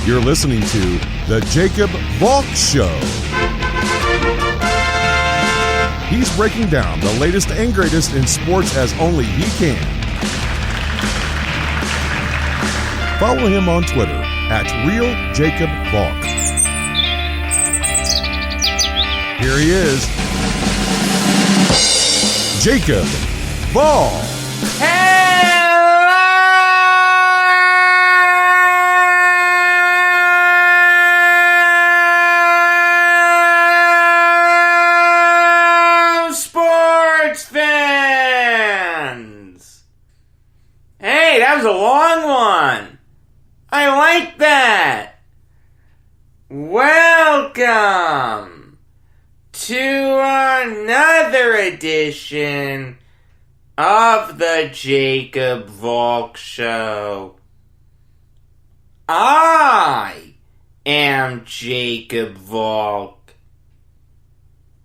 You're listening to The Jacob Valk Show. He's breaking down the latest and greatest in sports as only he can. Follow him on Twitter at RealJacobValk. Here he is, Jacob Valk. That was a long one. I like that. Welcome to another edition of the Jacob Valk Show. I am Jacob Valk.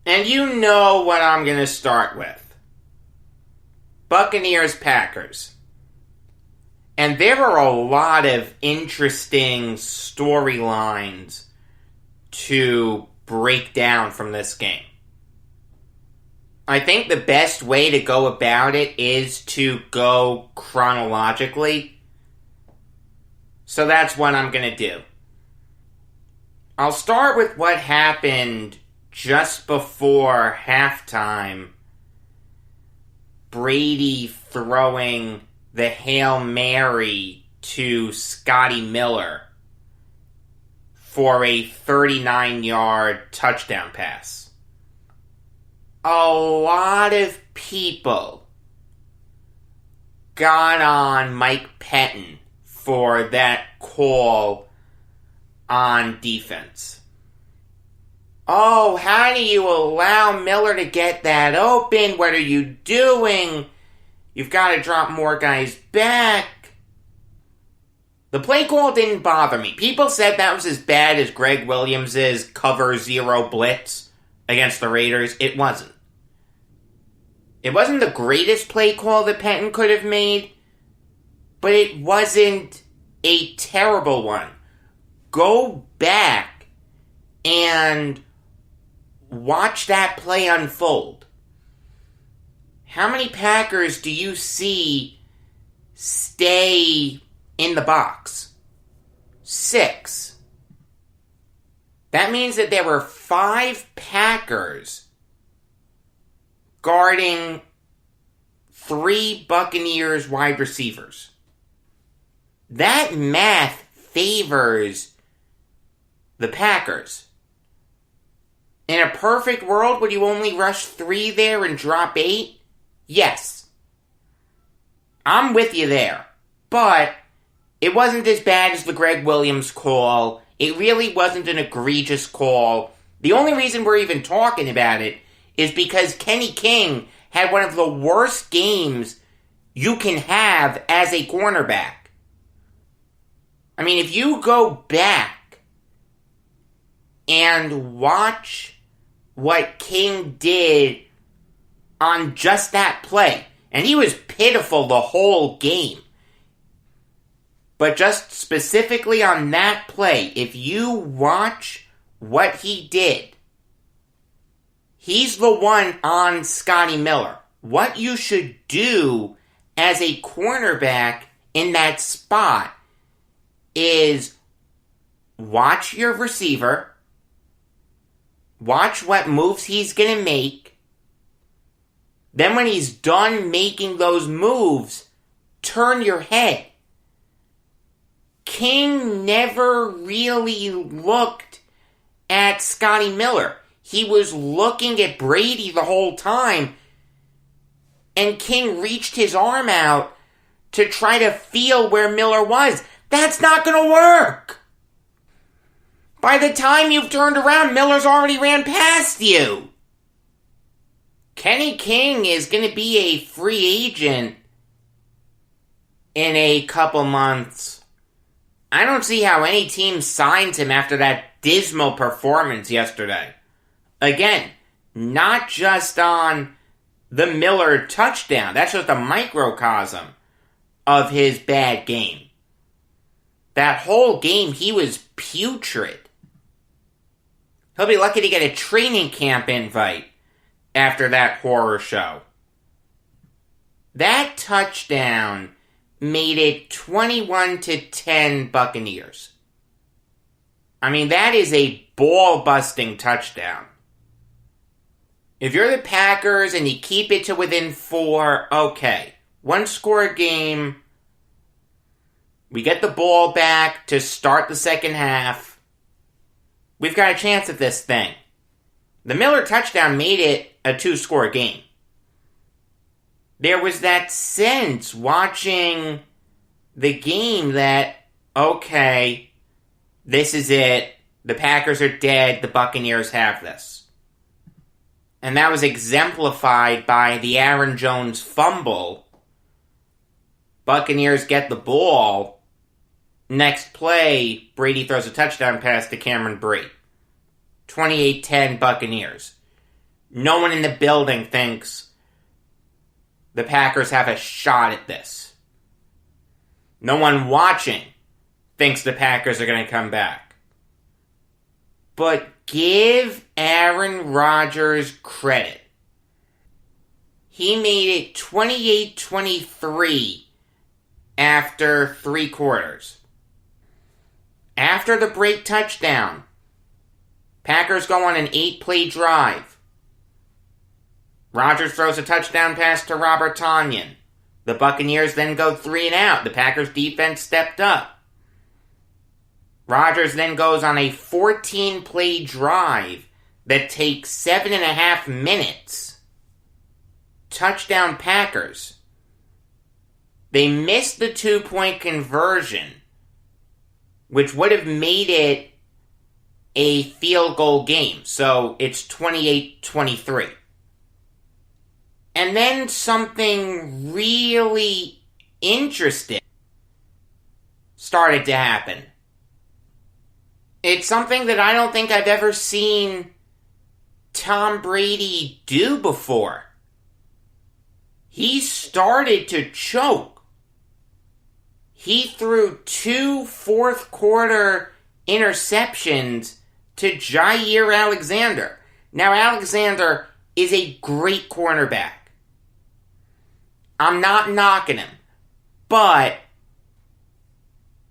And you know what I'm going to start with. Buccaneers-Packers. And there are a lot of interesting storylines to break down from this game. I think the best way to go about it is to go chronologically. So that's what I'm going to do. I'll start with what happened just before halftime. Brady throwing the Hail Mary to Scotty Miller for a 39-yard touchdown pass. A lot of people got on Mike Pettin for that call on defense. Oh, how do you allow Miller to get that open? What are you doing? You've got to drop more guys back. The play call didn't bother me. People said that was as bad as Greg Williams' cover zero blitz against the Raiders. It wasn't. It wasn't the greatest play call that Pettin could have made, but it wasn't a terrible one. Go back and watch that play unfold. How many Packers do you see stay in the box? 6. That means that there were 5 Packers guarding 3 Buccaneers wide receivers. That math favors the Packers. In a perfect world, would you only rush 3 there and drop 8? Yes. I'm with you there. But it wasn't as bad as the Greg Williams call. It really wasn't an egregious call. The only reason we're even talking about it is because Kenny King had one of the worst games you can have as a cornerback. I mean, if you go back and watch what King did on just that play, and he was pitiful the whole game, but just specifically on that play, if you watch what he did, he's the one on Scotty Miller. What you should do as a cornerback in that spot is watch your receiver, watch what moves he's going to make. Then when he's done making those moves, turn your head. King never really looked at Scotty Miller. He was looking at Brady the whole time, and King reached his arm out to try to feel where Miller was. That's not going to work. By the time you've turned around, Miller's already ran past you. Kenny King is going to be a free agent in a couple months. I don't see how any team signs him after that dismal performance yesterday. Again, not just on the Miller touchdown. That's just a microcosm of his bad game. That whole game, he was putrid. He'll be lucky to get a training camp invite after that horror show. That touchdown made it 21-10 Buccaneers. I mean, that is a ball-busting touchdown. If you're the Packers and you keep it to within 4, okay. One-score game. We get the ball back to start the second half. We've got a chance at this thing. The Miller touchdown made it a 2-score game. There was that sense watching the game that, okay, this is it. The Packers are dead. The Buccaneers have this. And that was exemplified by the Aaron Jones fumble. Buccaneers get the ball. Next play, Brady throws a touchdown pass to Cameron Brate. 28-10 Buccaneers. No one in the building thinks the Packers have a shot at this. No one watching thinks the Packers are going to come back. But give Aaron Rodgers credit. He made it 28-23 after 3 quarters. After the break touchdown, Packers go on an 8-play drive. Rodgers throws a touchdown pass to Robert Tonyan. The Buccaneers then go 3 and out. The Packers defense stepped up. Rodgers then goes on a 14-play drive that takes 7.5 minutes. Touchdown Packers. They missed the 2-point conversion, which would have made it a field goal game. So it's 28-23. And then something really interesting started to happen. It's something that I don't think I've ever seen Tom Brady do before. He started to choke. He threw 2 fourth-quarter interceptions to Jair Alexander. Now, Alexander is a great cornerback. I'm not knocking him. But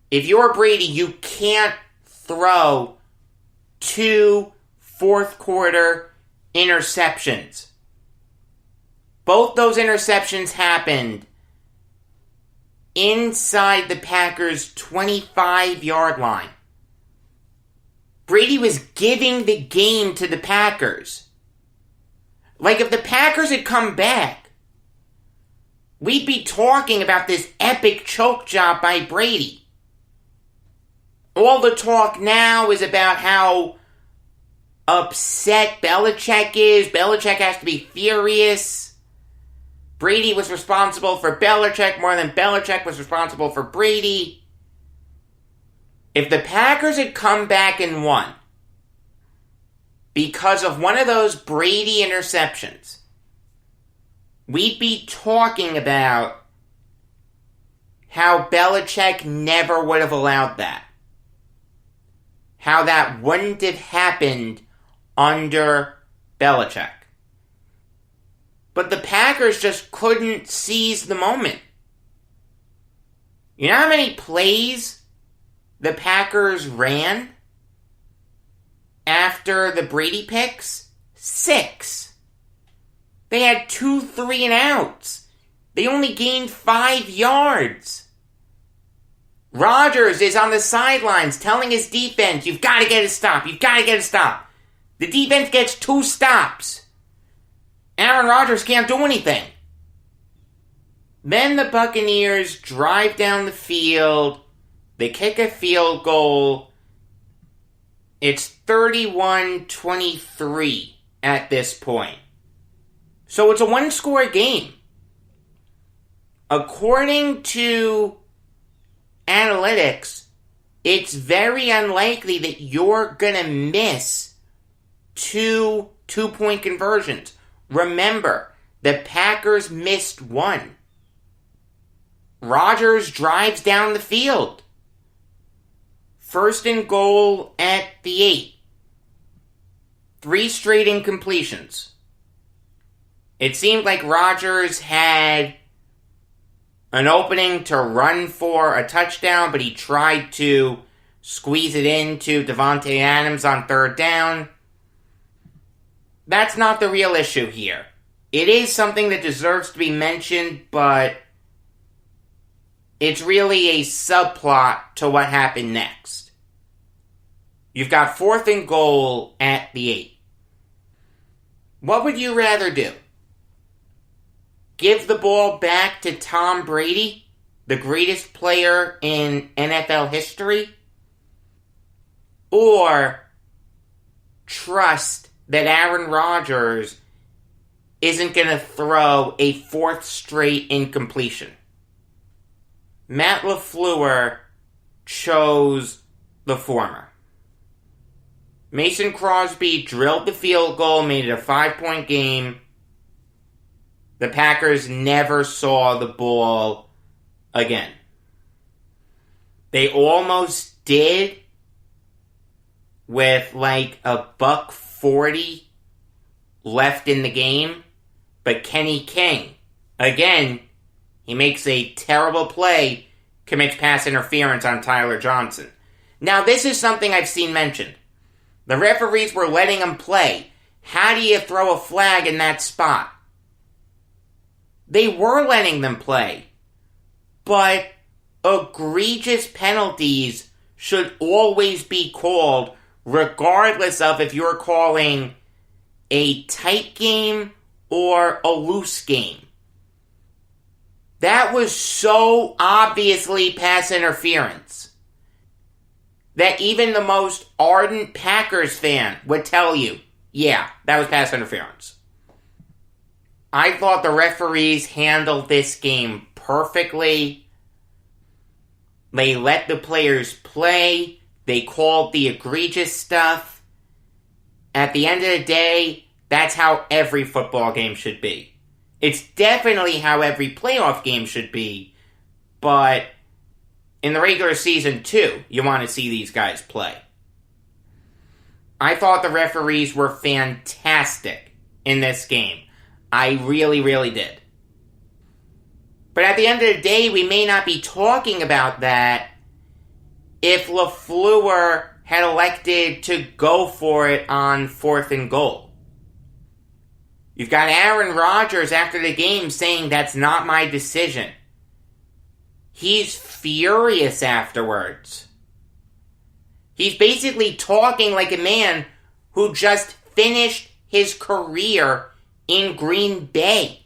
if you're Brady, you can't throw 2 fourth-quarter interceptions. Both those interceptions happened inside the Packers' 25-yard line. Brady was giving the game to the Packers. Like, if the Packers had come back, we'd be talking about this epic choke job by Brady. All the talk now is about how upset Belichick is. Belichick has to be furious. Brady was responsible for Belichick more than Belichick was responsible for Brady. If the Packers had come back and won because of one of those Brady interceptions, we'd be talking about how Belichick never would have allowed that. How that wouldn't have happened under Belichick. But the Packers just couldn't seize the moment. You know how many plays the Packers ran after the Brady picks? 6. They had 2 3-and-outs. They only gained 5 yards. Rodgers is on the sidelines telling his defense, you've got to get a stop, you've got to get a stop. The defense gets 2 stops. Aaron Rodgers can't do anything. Then the Buccaneers drive down the field. They kick a field goal. It's 31-23 at this point. So it's a 1-score game. According to analytics, it's very unlikely that you're going to miss 2 2-point conversions. Remember, the Packers missed 1. Rodgers drives down the field. First and goal at the 8. 3 straight incompletions. It seemed like Rodgers had an opening to run for a touchdown, but he tried to squeeze it into Davante Adams on 3rd down. That's not the real issue here. It is something that deserves to be mentioned, but it's really a subplot to what happened next. You've got 4th and goal at the 8. What would you rather do? Give the ball back to Tom Brady, the greatest player in NFL history? Or trust that Aaron Rodgers isn't going to throw a 4th straight incompletion? Matt LaFleur chose the former. Mason Crosby drilled the field goal, made it a 5-point game. The Packers never saw the ball again. They almost did with like a $1:40 left in the game, but Kenny King, again, he makes a terrible play, commits pass interference on Tyler Johnson. Now, this is something I've seen mentioned. The referees were letting him play. How do you throw a flag in that spot? They were letting them play. But egregious penalties should always be called, regardless of if you're calling a tight game or a loose game. That was so obviously pass interference that even the most ardent Packers fan would tell you, yeah, that was pass interference. I thought the referees handled this game perfectly. They let the players play. They called the egregious stuff. At the end of the day, that's how every football game should be. It's definitely how every playoff game should be, but in the regular season, too, you want to see these guys play. I thought the referees were fantastic in this game. I really, really did. But at the end of the day, we may not be talking about that if LaFleur had elected to go for it on 4th and goal. You've got Aaron Rodgers after the game saying that's not my decision. He's furious afterwards. He's basically talking like a man who just finished his career in Green Bay.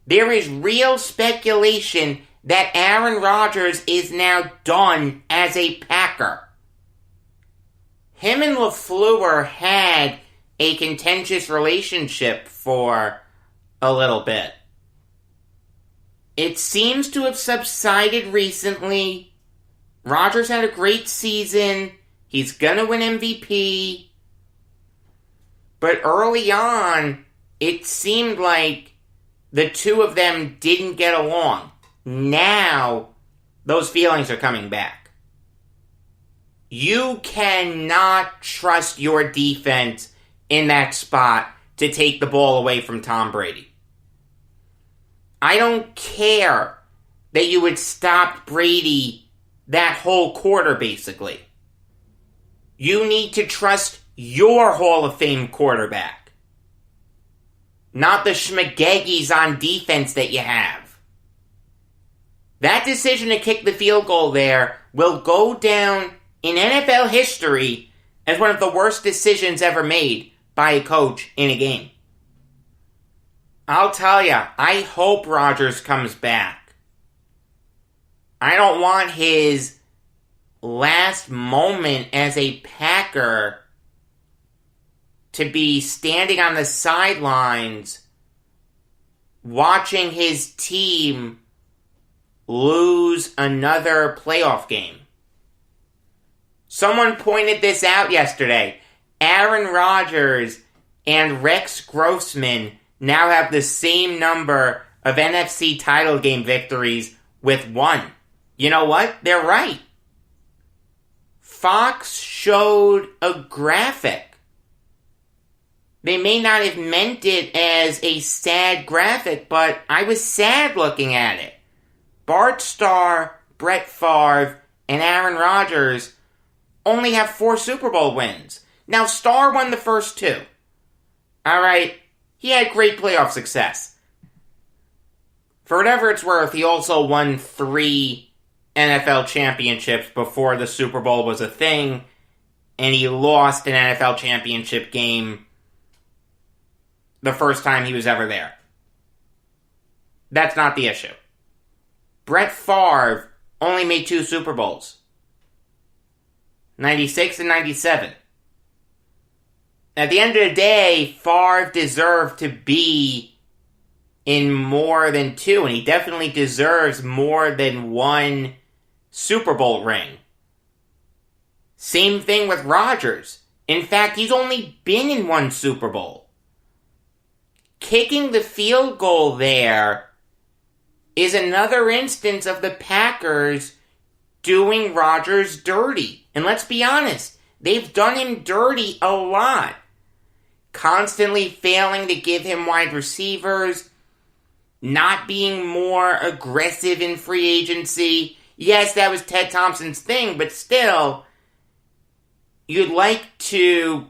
There is real speculation that Aaron Rodgers is now done as a Packer. Him and LaFleur had a contentious relationship for a little bit. It seems to have subsided recently. Rodgers had a great season. He's gonna win MVP. But early on, it seemed like the two of them didn't get along. Now, those feelings are coming back. You cannot trust your defense in that spot to take the ball away from Tom Brady. I don't care that you would stop Brady that whole quarter, basically. You need to trust your Hall of Fame quarterback, not the schmageggies on defense that you have. That decision to kick the field goal there will go down in NFL history as one of the worst decisions ever made by a coach in a game. I'll tell ya, I hope Rodgers comes back. I don't want his last moment as a Packer to be standing on the sidelines watching his team lose another playoff game. Someone pointed this out yesterday. Aaron Rodgers and Rex Grossman now have the same number of NFC title game victories with 1. You know what? They're right. Fox showed a graphic. They may not have meant it as a sad graphic, but I was sad looking at it. Bart Starr, Brett Favre, and Aaron Rodgers only have 4 Super Bowl wins. Now, Starr won the first 2. Alright, he had great playoff success. For whatever it's worth, he also won 3 NFL championships before the Super Bowl was a thing, and he lost an NFL championship game the first time he was ever there. That's not the issue. Brett Favre only made 2 Super Bowls. 96 and 97. At the end of the day, Favre deserved to be in more than 2, and he definitely deserves more than 1 Super Bowl ring. Same thing with Rodgers. In fact, he's only been in 1 Super Bowl. Kicking the field goal there is another instance of the Packers doing Rodgers dirty. And let's be honest, they've done him dirty a lot. Constantly failing to give him wide receivers, not being more aggressive in free agency. Yes, that was Ted Thompson's thing, but still, you'd like to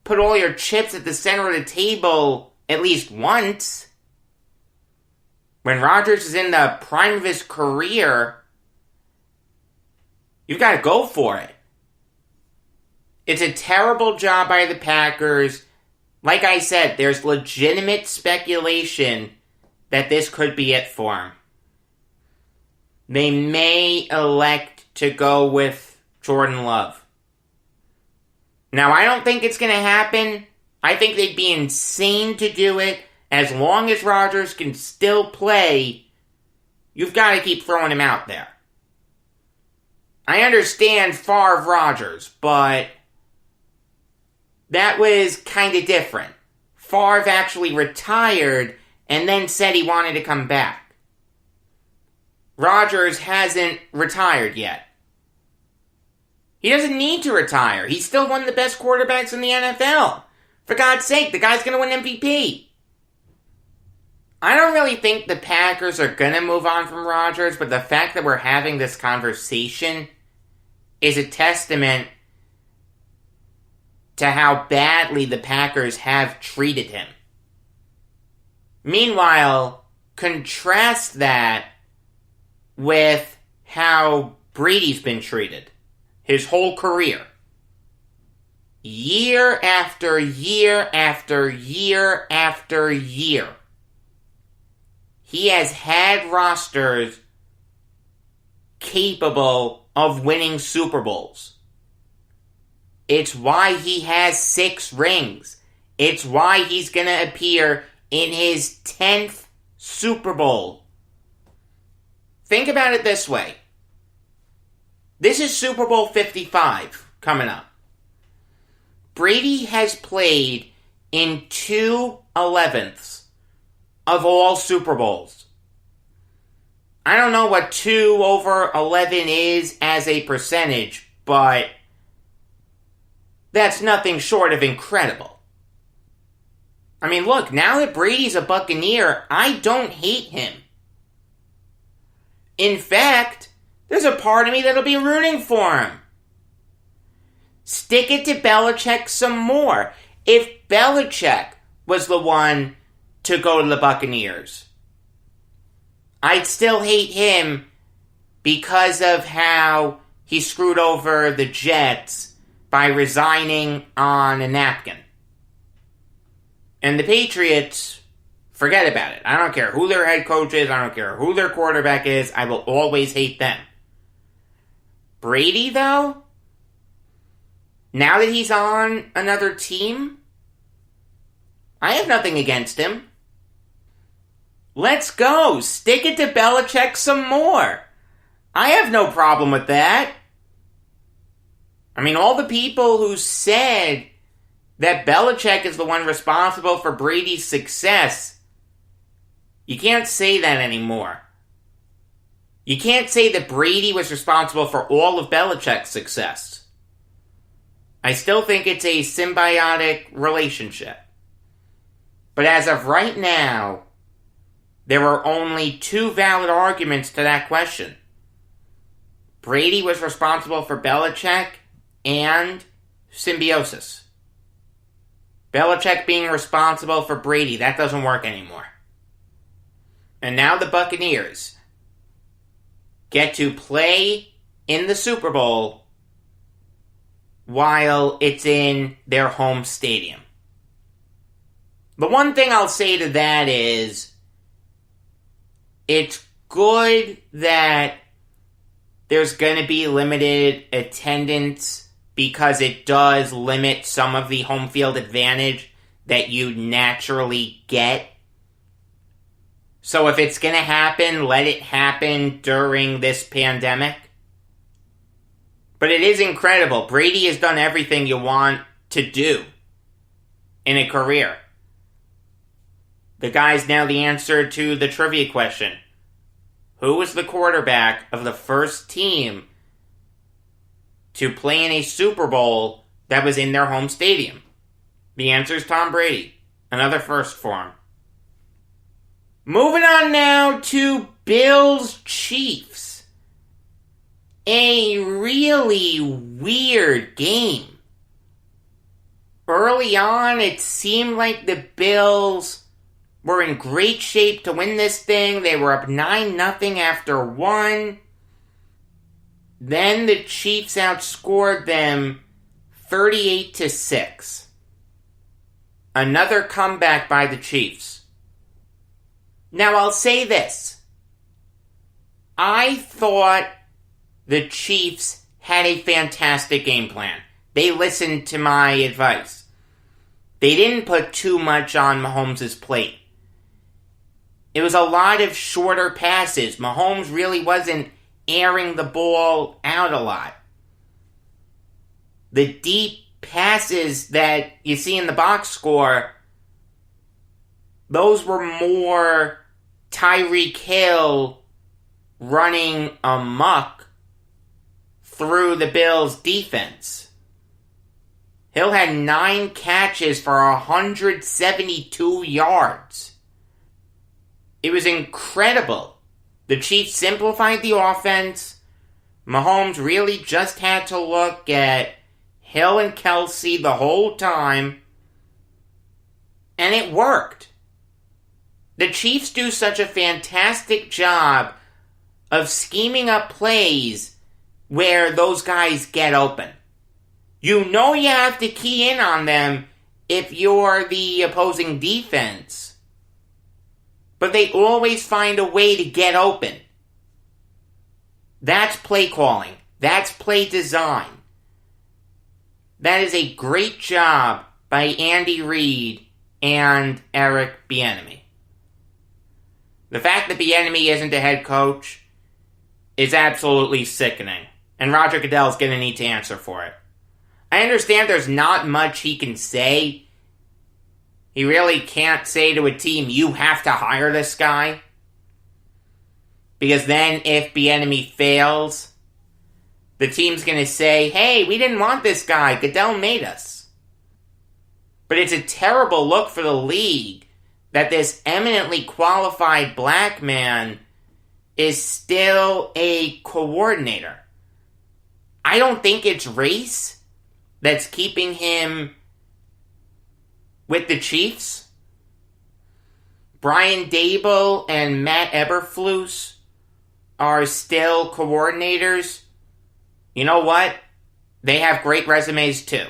put all your chips at the center of the table at least once. When Rodgers is in the prime of his career, you've got to go for it. It's a terrible job by the Packers. Like I said, there's legitimate speculation that this could be it for him. They may elect to go with Jordan Love. Now, I don't think it's going to happen. I think they'd be insane to do it. As long as Rodgers can still play, you've got to keep throwing him out there. I understand Favre Rodgers, but that was kind of different. Favre actually retired and then said he wanted to come back. Rodgers hasn't retired yet. He doesn't need to retire. He's still one of the best quarterbacks in the NFL. For God's sake, the guy's going to win MVP. I don't really think the Packers are going to move on from Rodgers, but the fact that we're having this conversation is a testament to how badly the Packers have treated him. Meanwhile, contrast that with how Brady's been treated his whole career. Year after year after year after year. He has had rosters capable of winning Super Bowls. It's why he has 6 rings. It's why he's going to appear in his 10th Super Bowl. Think about it this way. This is Super Bowl 55 coming up. Brady has played in 2/11ths of all Super Bowls. I don't know what 2/11 is as a percentage, but that's nothing short of incredible. I mean, look, now that Brady's a Buccaneer, I don't hate him. In fact, there's a part of me that'll be rooting for him. Stick it to Belichick some more. If Belichick was the one to go to the Buccaneers, I'd still hate him because of how he screwed over the Jets by resigning on a napkin. And the Patriots, forget about it. I don't care who their head coach is. I don't care who their quarterback is. I will always hate them. Brady, though, now that he's on another team, I have nothing against him. Let's go. Stick it to Belichick some more. I have no problem with that. I mean, all the people who said that Belichick is the one responsible for Brady's success, you can't say that anymore. You can't say that Brady was responsible for all of Belichick's success. I still think it's a symbiotic relationship. But as of right now, there are only two valid arguments to that question. Brady was responsible for Belichick and symbiosis. Belichick being responsible for Brady, that doesn't work anymore. And now the Buccaneers get to play in the Super Bowl while it's in their home stadium. The one thing I'll say to that is, it's good that there's going to be limited attendance because it does limit some of the home field advantage that you naturally get. So if it's going to happen, let it happen during this pandemic. But it is incredible. Brady has done everything you want to do in a career. The guy's now the answer to the trivia question. Who was the quarterback of the first team to play in a Super Bowl that was in their home stadium? The answer is Tom Brady. Another first for him. Moving on now to Bills-Chiefs. A really weird game. Early on, it seemed like the Bills were in great shape to win this thing. They were up 9-0 after 1. Then the Chiefs outscored them 38-6. Another comeback by the Chiefs. Now I'll say this. I thought the Chiefs had a fantastic game plan. They listened to my advice. They didn't put too much on Mahomes' plate. It was a lot of shorter passes. Mahomes really wasn't airing the ball out a lot. The deep passes that you see in the box score, those were more Tyreek Hill running amok through the Bills' defense. Hill had 9 catches for 172 yards. It was incredible. The Chiefs simplified the offense. Mahomes really just had to look at Hill and Kelsey the whole time. And it worked. The Chiefs do such a fantastic job of scheming up plays where those guys get open. You know you have to key in on them if you're the opposing defense. But they always find a way to get open. That's play calling. That's play design. That is a great job by Andy Reid and Eric Bieniemy. The fact that Bieniemy isn't a head coach is absolutely sickening. And Roger Goodell's going to need to answer for it. I understand there's not much he can say. He really can't say to a team, you have to hire this guy. Because then if Bieniemy fails, the team's going to say, hey, we didn't want this guy. Goodell made us. But it's a terrible look for the league that this eminently qualified black man is still a coordinator. I don't think it's race that's keeping him with the Chiefs. Brian Daboll and Matt Eberflus are still coordinators. You know what? They have great resumes too.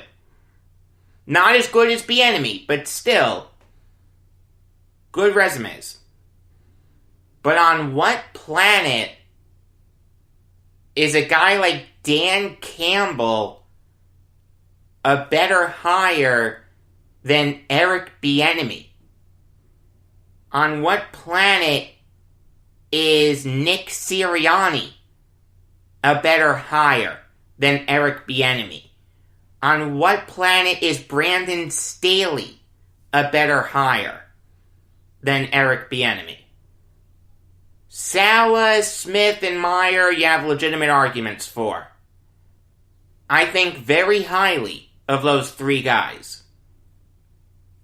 Not as good as Bieniemy, but still good resumes. But on what planet is a guy like Dan Campbell a better hire than Eric Bieniemy? On what planet is Nick Sirianni a better hire than Eric Bieniemy? On what planet is Brandon Staley a better hire than Eric Bieniemy? Saleh, Smith, and Meyer, you have legitimate arguments for. I think very highly of those three guys.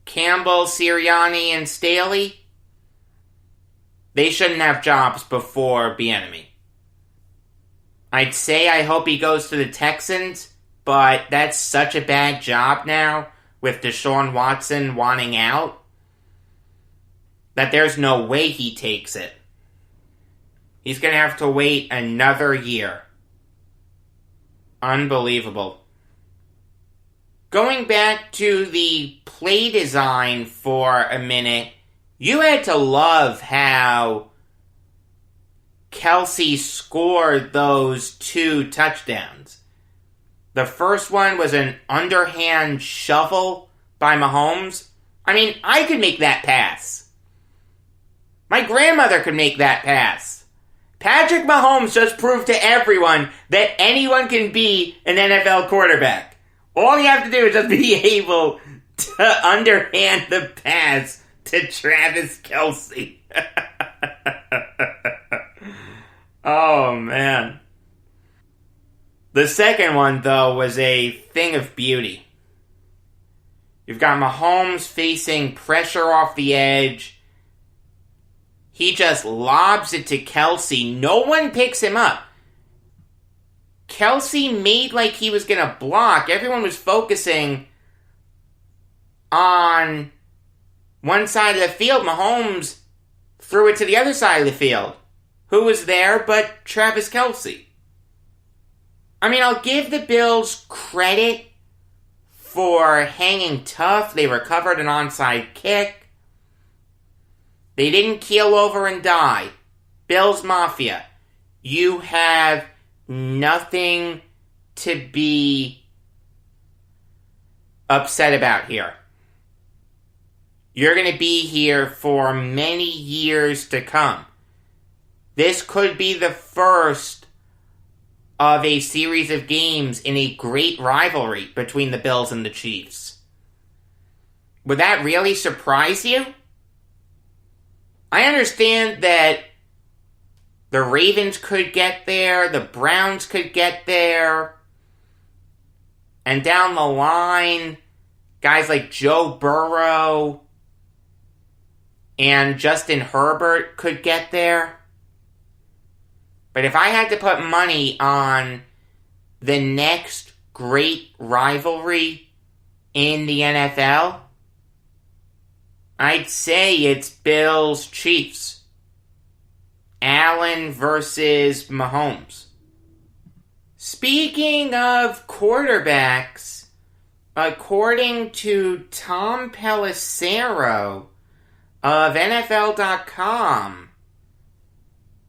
Campbell, Sirianni, and Staley, they shouldn't have jobs before Bieniemy. I'd say I hope he goes to the Texans, but that's such a bad job now with Deshaun Watson wanting out that there's no way he takes it. He's going to have to wait another year. Unbelievable. Going back to the play design for a minute, you had to love how Kelsey scored those 2 touchdowns. The first one was an underhand shovel by Mahomes. I mean, I could make that pass. My grandmother could make that pass. Patrick Mahomes just proved to everyone that anyone can be an NFL quarterback. All you have to do is just be able to underhand the pass to Travis Kelce. Oh, man. The second one, though, was a thing of beauty. You've got Mahomes facing pressure off the edge. He just lobs it to Kelce. No one picks him up. Kelce made like he was going to block. Everyone was focusing on one side of the field. Mahomes threw it to the other side of the field. Who was there but Travis Kelce? I mean, I'll give the Bills credit for hanging tough. They recovered an onside kick. They didn't keel over and die. Bills Mafia, you have nothing to be upset about here. You're going to be here for many years to come. This could be the first of a series of games in a great rivalry between the Bills and the Chiefs. Would that really surprise you? I understand that the Ravens could get there, the Browns could get there, and down the line, guys like Joe Burrow and Justin Herbert could get there. But if I had to put money on the next great rivalry in the NFL, I'd say it's Bills-Chiefs. Allen versus Mahomes. Speaking of quarterbacks, according to Tom Pelissero of NFL.com,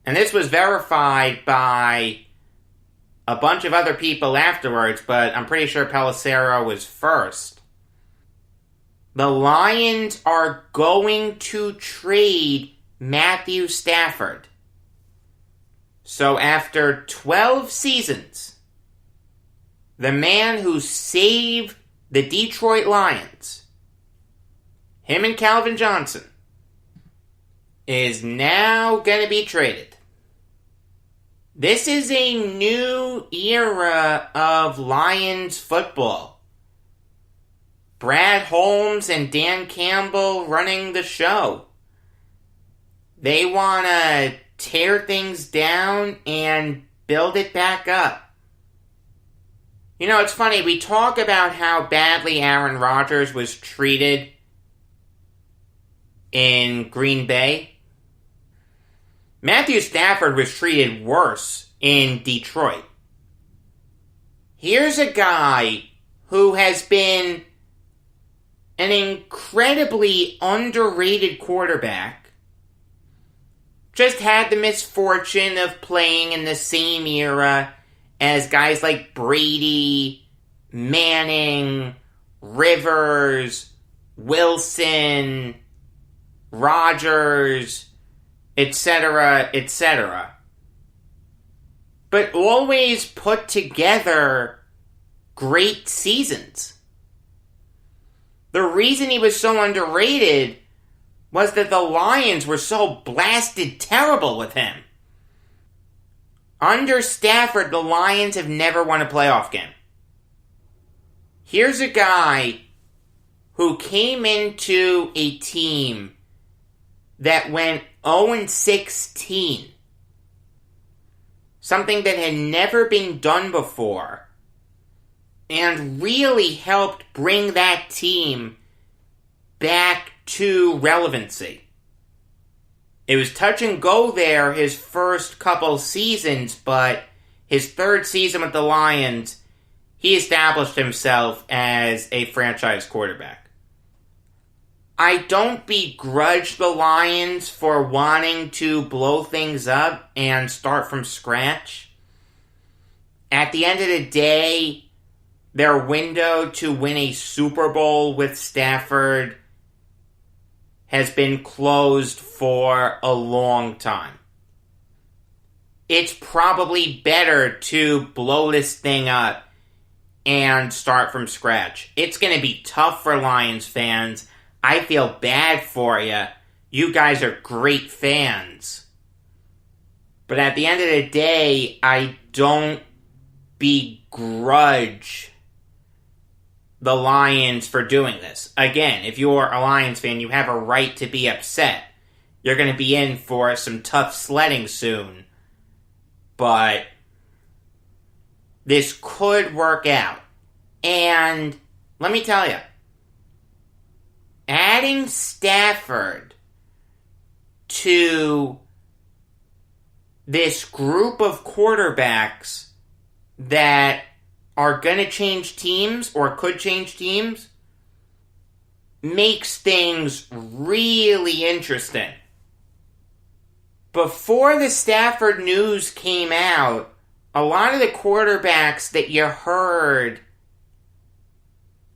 and this was verified by a bunch of other people afterwards, but I'm pretty sure Pelissero was first. The Lions are going to trade Matthew Stafford. So after 12 seasons, the man who saved the Detroit Lions, him and Calvin Johnson, is now going to be traded. This is a new era of Lions football. Brad Holmes and Dan Campbell running the show. They want to tear things down and build it back up. You know, it's funny, we talk about how badly Aaron Rodgers was treated in Green Bay. Matthew Stafford was treated worse in Detroit. Here's a guy who has been an incredibly underrated quarterback, just had the misfortune of playing in the same era as guys like Brady, Manning, Rivers, Wilson, Rodgers, etc., etc. But always put together great seasons. The reason he was so underrated was that the Lions were so blasted terrible with him. Under Stafford, the Lions have never won a playoff game. Here's a guy who came into a team that went 0-16. Something that had never been done before. And really helped bring that team back to relevancy. It was touch and go there his first couple seasons, but his third season with the Lions, he established himself as a franchise quarterback. I don't begrudge the Lions for wanting to blow things up and start from scratch. At the end of the day, their window to win a Super Bowl with Stafford has been closed for a long time. It's probably better to blow this thing up and start from scratch. It's going to be tough for Lions fans. I feel bad for you. You guys are great fans. But at the end of the day, I don't begrudge the Lions for doing this. Again, if you're a Lions fan, you have a right to be upset. You're going to be in for some tough sledding soon. But this could work out. And let me tell you, adding Stafford to this group of quarterbacks that are going to change teams or could change teams makes things really interesting. Before the Stafford news came out, a lot of the quarterbacks that you heard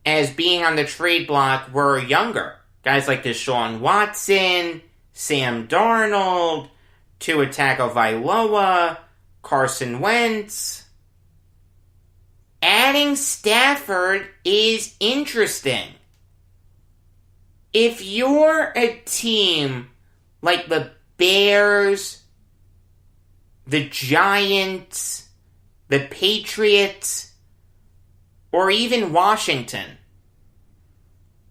as being on the trade block were younger. Guys like Deshaun Watson, Sam Darnold, Tua Tagovailoa, Carson Wentz. Adding Stafford is interesting. If you're a team like the Bears, the Giants, the Patriots, or even Washington,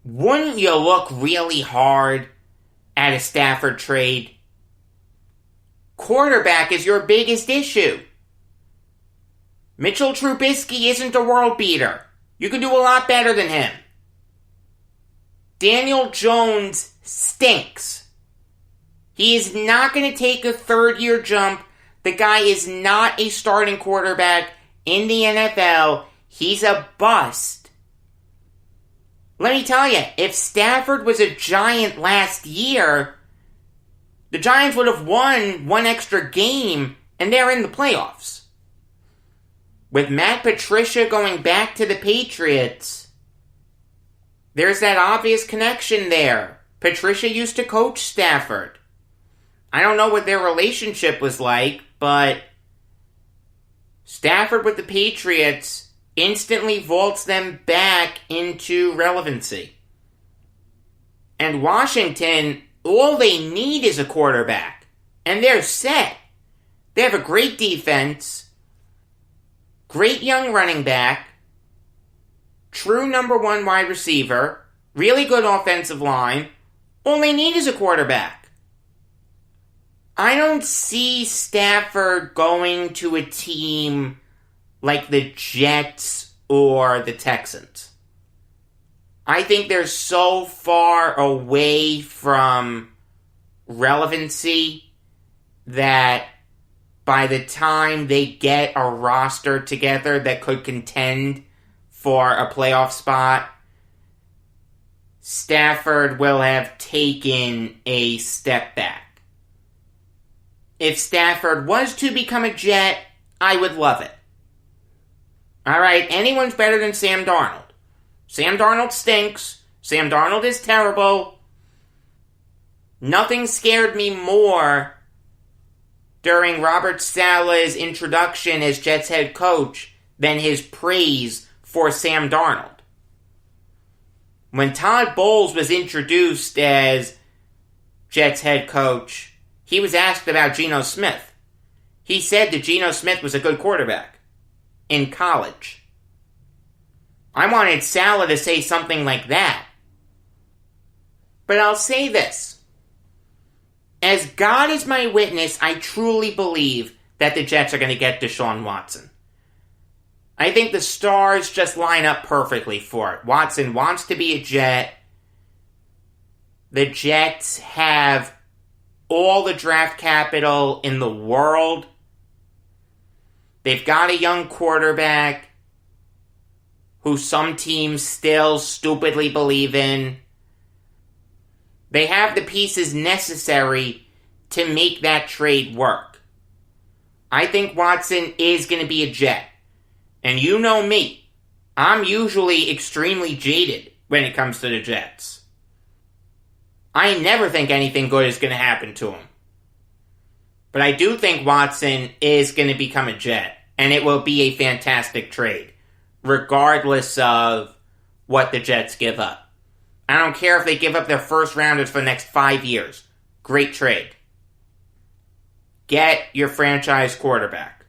wouldn't you look really hard at a Stafford trade? Quarterback is your biggest issue. Mitchell Trubisky isn't a world beater. You can do a lot better than him. Daniel Jones stinks. He is not going to take a third-year jump. The guy is not a starting quarterback in the NFL. He's a bust. Let me tell you, if Stafford was a Giant last year, the Giants would have won one extra game, and they're in the playoffs. With Matt Patricia going back to the Patriots, there's that obvious connection there. Patricia used to coach Stafford. I don't know what their relationship was like, but Stafford with the Patriots instantly vaults them back into relevancy. And Washington, all they need is a quarterback. And they're set. They have a great defense, great young running back, true number one wide receiver, really good offensive line. All they need is a quarterback. I don't see Stafford going to a team like the Jets or the Texans. I think they're so far away from relevancy that by the time they get a roster together that could contend for a playoff spot, Stafford will have taken a step back. If Stafford was to become a Jet, I would love it. Alright, anyone's better than Sam Darnold. Sam Darnold stinks. Sam Darnold is terrible. Nothing scared me more during Robert Saleh's introduction as Jets head coach than his praise for Sam Darnold. When Todd Bowles was introduced as Jets head coach, he was asked about Geno Smith. He said that Geno Smith was a good quarterback in college. I wanted Salah to say something like that. But I'll say this. As God is my witness, I truly believe that the Jets are going to get Deshaun Watson. I think the stars just line up perfectly for it. Watson wants to be a Jet. The Jets have all the draft capital in the world. They've got a young quarterback who some teams still stupidly believe in. They have the pieces necessary to make that trade work. I think Watson is going to be a Jet. And you know me. I'm usually extremely jaded when it comes to the Jets. I never think anything good is going to happen to him. But I do think Watson is going to become a Jet. And it will be a fantastic trade. Regardless of what the Jets give up. I don't care if they give up their first rounders for the next 5 years. Great trade. Get your franchise quarterback.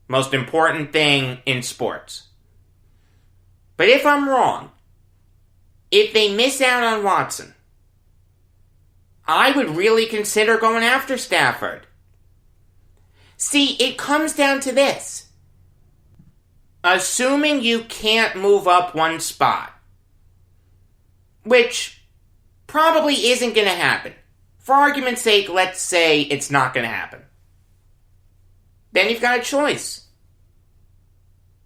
Most important thing in sports. But if I'm wrong, if they miss out on Watson, I would really consider going after Stafford. See, it comes down to this. Assuming you can't move up one spot, which probably isn't going to happen. For argument's sake, let's say it's not going to happen. Then you've got a choice.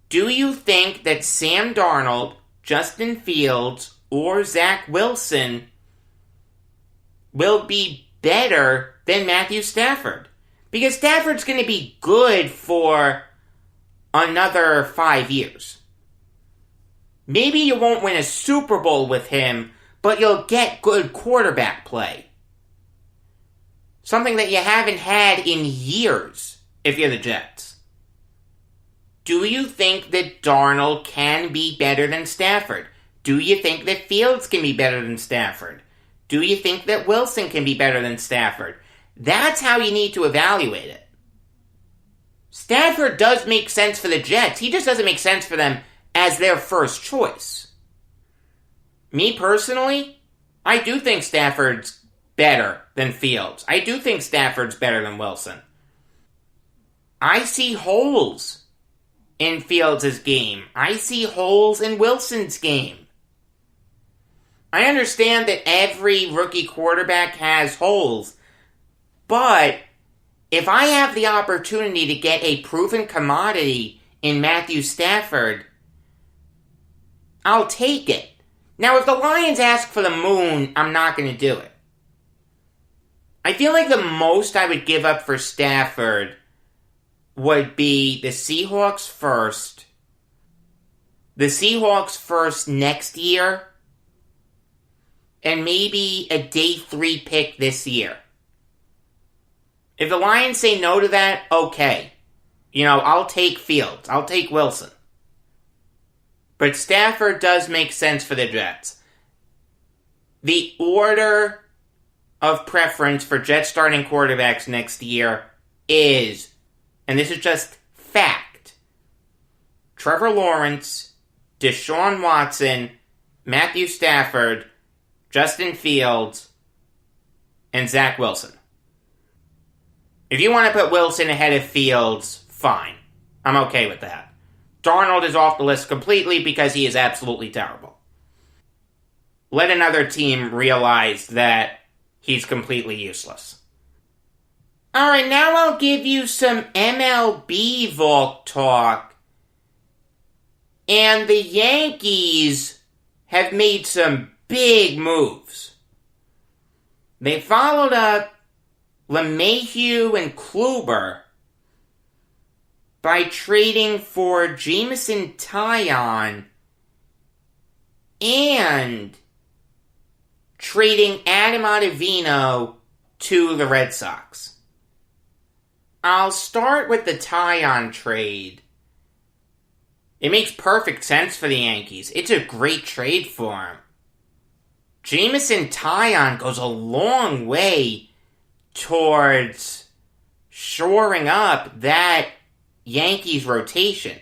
Do you think that Sam Darnold, Justin Fields, or Zach Wilson will be better than Matthew Stafford? Because Stafford's going to be good for another 5 years. Maybe you won't win a Super Bowl with him, but you'll get good quarterback play. Something that you haven't had in years if you're the Jets. Do you think that Darnold can be better than Stafford? Do you think that Fields can be better than Stafford? Do you think that Wilson can be better than Stafford? That's how you need to evaluate it. Stafford does make sense for the Jets. He just doesn't make sense for them as their first choice. Me personally, I do think Stafford's better than Fields. I do think Stafford's better than Wilson. I see holes in Fields' game. I see holes in Wilson's game. I understand that every rookie quarterback has holes, but if I have the opportunity to get a proven commodity in Matthew Stafford, I'll take it. Now, if the Lions ask for the moon, I'm not going to do it. I feel like the most I would give up for Stafford would be the Seahawks first. The Seahawks first next year. And maybe a day 3 pick this year. If the Lions say no to that, okay. I'll take Fields. I'll take Wilson. But Stafford does make sense for the Jets. The order of preference for Jets starting quarterbacks next year is, and this is just fact, Trevor Lawrence, Deshaun Watson, Matthew Stafford, Justin Fields, and Zach Wilson. If you want to put Wilson ahead of Fields, fine. I'm okay with that. Darnold is off the list completely because he is absolutely terrible. Let another team realize that he's completely useless. Alright, now I'll give you some MLB Valk talk. And the Yankees have made some big moves. They followed up LeMahieu and Kluber by trading for Jameson Taillon and trading Adam Ottavino to the Red Sox. I'll start with the Taillon trade. It makes perfect sense for the Yankees. It's a great trade for him. Jameson Taillon goes a long way towards shoring up that Yankees rotation.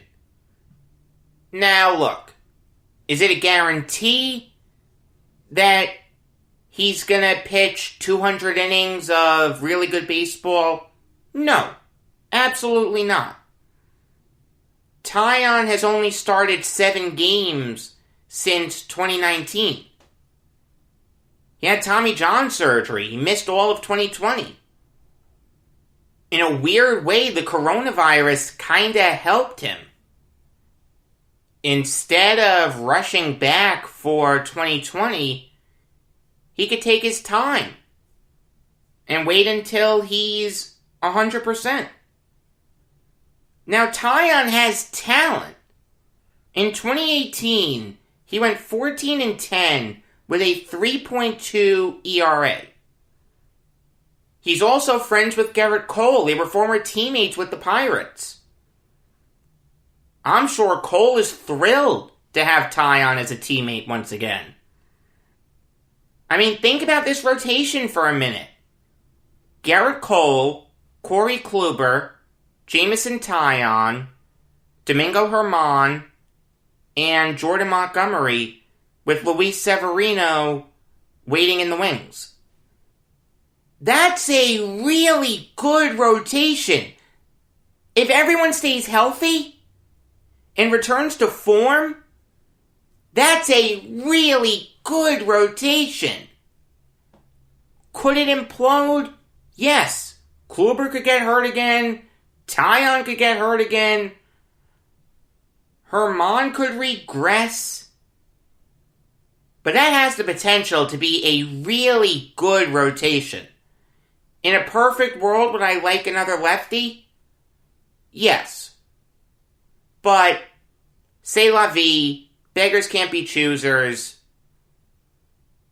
Now look, is it a guarantee that he's gonna pitch 200 innings of really good baseball? No, absolutely not. Taillon has only started 7 games since 2019. He had Tommy John surgery. He missed all of 2020. In a weird way, the coronavirus kinda helped him. Instead of rushing back for 2020, he could take his time and wait until he's 100%. Now, Taillon has talent. In 2018, he went 14-10 with a 3.2 ERA. He's also friends with Gerrit Cole. They were former teammates with the Pirates. I'm sure Cole is thrilled to have Taillon as a teammate once again. I mean, think about this rotation for a minute. Gerrit Cole, Corey Kluber, Jameson Taillon, Domingo Germán, and Jordan Montgomery, with Luis Severino waiting in the wings. That's a really good rotation. If everyone stays healthy and returns to form, that's a really good rotation. Could it implode? Yes. Kluber could get hurt again. Taillon could get hurt again. Germán could regress. But that has the potential to be a really good rotation. In a perfect world, would I like another lefty? Yes. But, c'est la vie, beggars can't be choosers.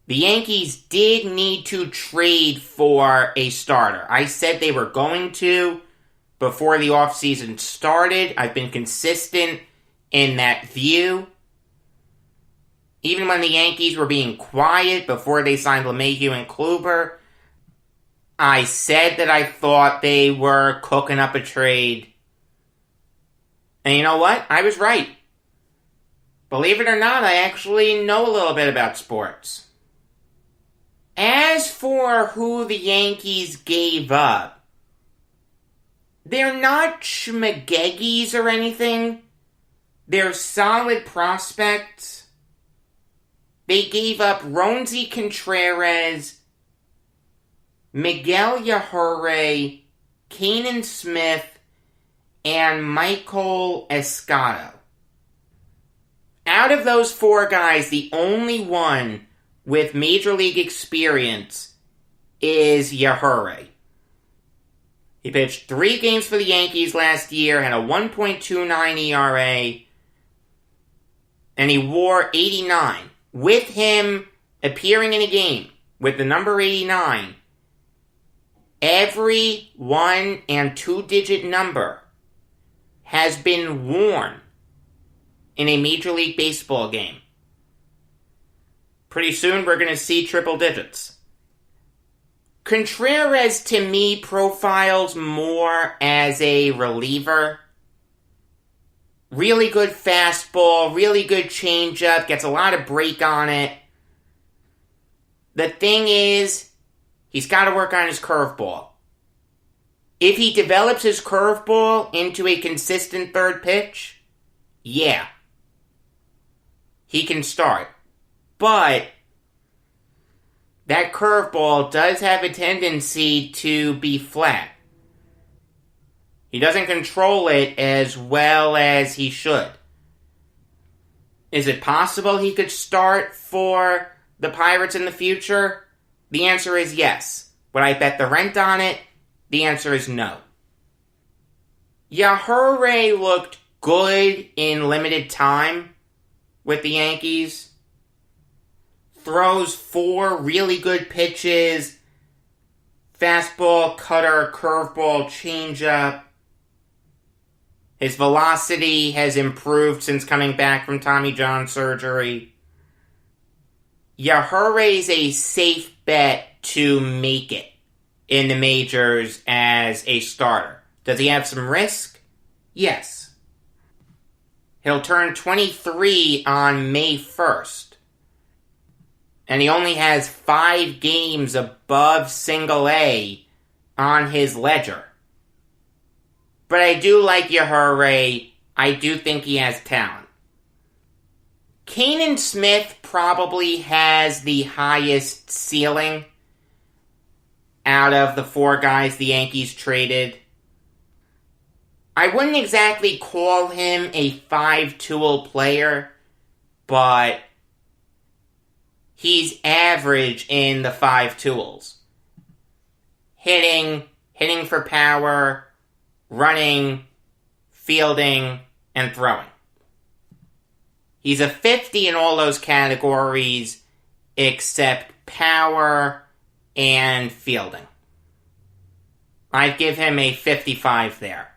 The Yankees did need to trade for a starter. I said they were going to before the offseason started. I've been consistent in that view. Even when the Yankees were being quiet before they signed LeMahieu and Kluber, I said that I thought they were cooking up a trade. And you know what? I was right. Believe it or not, I actually know a little bit about sports. As for who the Yankees gave up, they're not schmageggies or anything. They're solid prospects. They gave up Ronzi Contreras, Miguel Yajure, Kanan Smith, and Michael Escato. Out of those 4 guys, the only one with Major League experience is Yajure. He pitched 3 games for the Yankees last year, had a 1.29 ERA, and he wore 89. With him appearing in a game with the number 89, every 1- and 2-digit number has been worn in a Major League Baseball game. Pretty soon we're going to see triple digits. Contreras, to me, profiles more as a reliever. Really good fastball, really good changeup, gets a lot of break on it. The thing is, he's got to work on his curveball. If he develops his curveball into a consistent third pitch, yeah, he can start. But that curveball does have a tendency to be flat. He doesn't control it as well as he should. Is it possible he could start for the Pirates in the future? The answer is yes. Would I bet the rent on it? The answer is no. Yajure looked good in limited time with the Yankees. Throws 4 really good pitches. Fastball, cutter, curveball, changeup. His velocity has improved since coming back from Tommy John surgery. Yajure is a safe bet to make it in the majors as a starter. Does he have some risk? Yes. He'll turn 23 on May 1st. And he only has 5 games above single A on his ledger. But I do like Yajure. I do think he has talent. Kanan Smith probably has the highest ceiling out of the 4 guys the Yankees traded. I wouldn't exactly call him a 5-tool player, but he's average in the 5 tools. Hitting for power, running, fielding, and throwing. He's a 50 in all those categories except power and fielding. I'd give him a 55 there.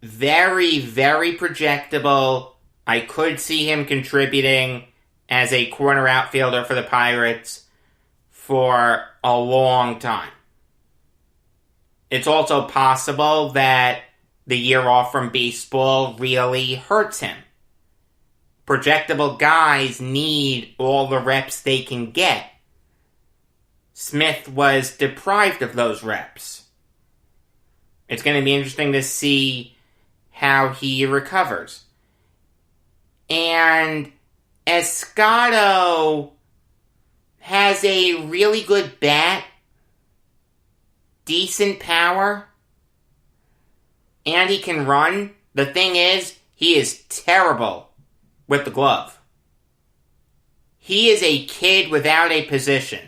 Very, very projectable. I could see him contributing as a corner outfielder for the Pirates for a long time. It's also possible that the year off from baseball really hurts him. Projectable guys need all the reps they can get. Smith was deprived of those reps. It's going to be interesting to see how he recovers. And Escato has a really good bat, decent power, and he can run. The thing is, he is terrible with the glove. He is a kid without a position.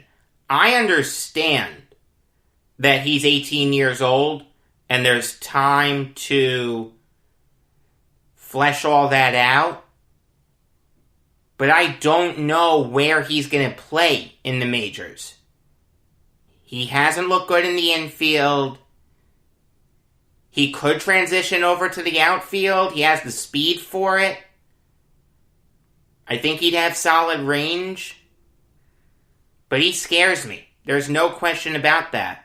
I understand that he's 18 years old and there's time to flesh all that out, but I don't know where he's going to play in the majors. He hasn't looked good in the infield. He could transition over to the outfield. He has the speed for it. I think he'd have solid range. But he scares me. There's no question about that.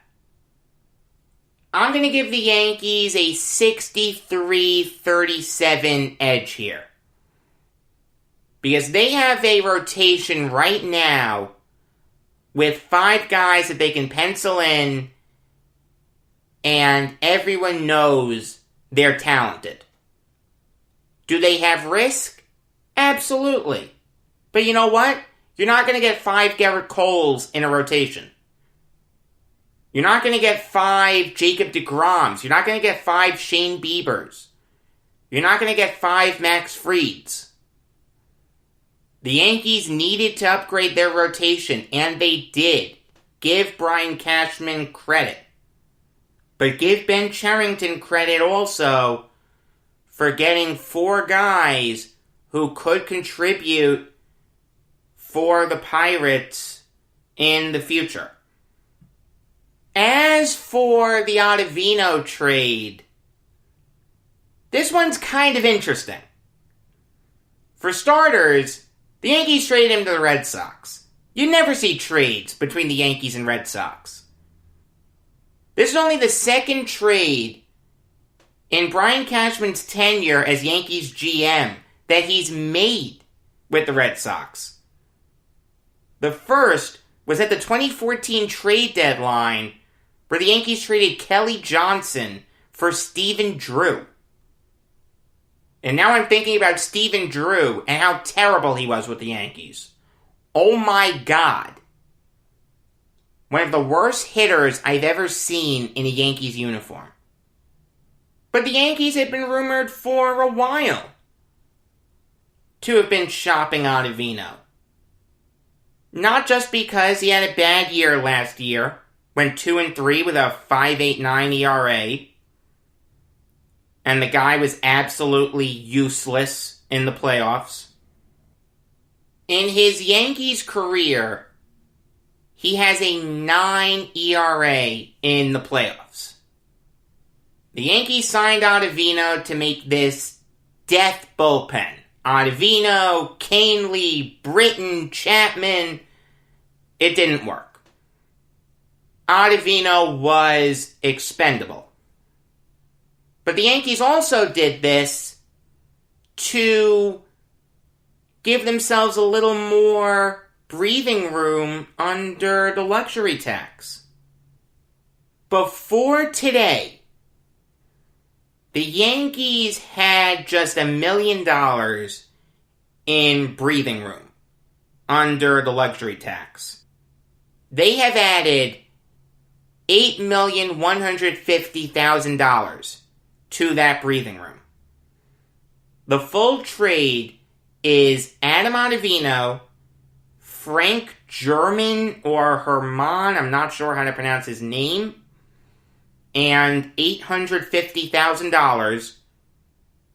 I'm going to give the Yankees a 63-37 edge here. Because they have a rotation right now with 5 guys that they can pencil in, and everyone knows they're talented. Do they have risk? Absolutely. But you know what? You're not going to get 5 Garrett Coles in a rotation. You're not going to get 5 Jacob deGroms. You're not going to get 5 Shane Biebers. You're not going to get 5 Max Frieds. The Yankees needed to upgrade their rotation, and they did. Give Brian Cashman credit. But give Ben Cherington credit also for getting 4 guys who could contribute for the Pirates in the future. As for the Ottavino trade, this one's kind of interesting. For starters, the Yankees traded him to the Red Sox. You never see trades between the Yankees and Red Sox. This is only the second trade in Brian Cashman's tenure as Yankees GM that he's made with the Red Sox. The first was at the 2014 trade deadline where the Yankees traded Kelly Johnson for Stephen Drew. And now I'm thinking about Stephen Drew and how terrible he was with the Yankees. Oh my God. One of the worst hitters I've ever seen in a Yankees uniform. But the Yankees had been rumored for a while to have been shopping Ottavino. Not just because he had a bad year last year, went 2-3 with a 5.89 ERA, and the guy was absolutely useless in the playoffs. In his Yankees career, he has a 9 ERA in the playoffs. The Yankees signed Ottavino to make this death bullpen. Ottavino, Canely, Britton, Chapman. It didn't work. Ottavino was expendable. But the Yankees also did this to give themselves a little more breathing room under the luxury tax. Before today, the Yankees had just $1 million in breathing room under the luxury tax. They have added $8,150,000 to that breathing room. The full trade is Adam Ottavino, Frank German or Herman, I'm not sure how to pronounce his name, and $850,000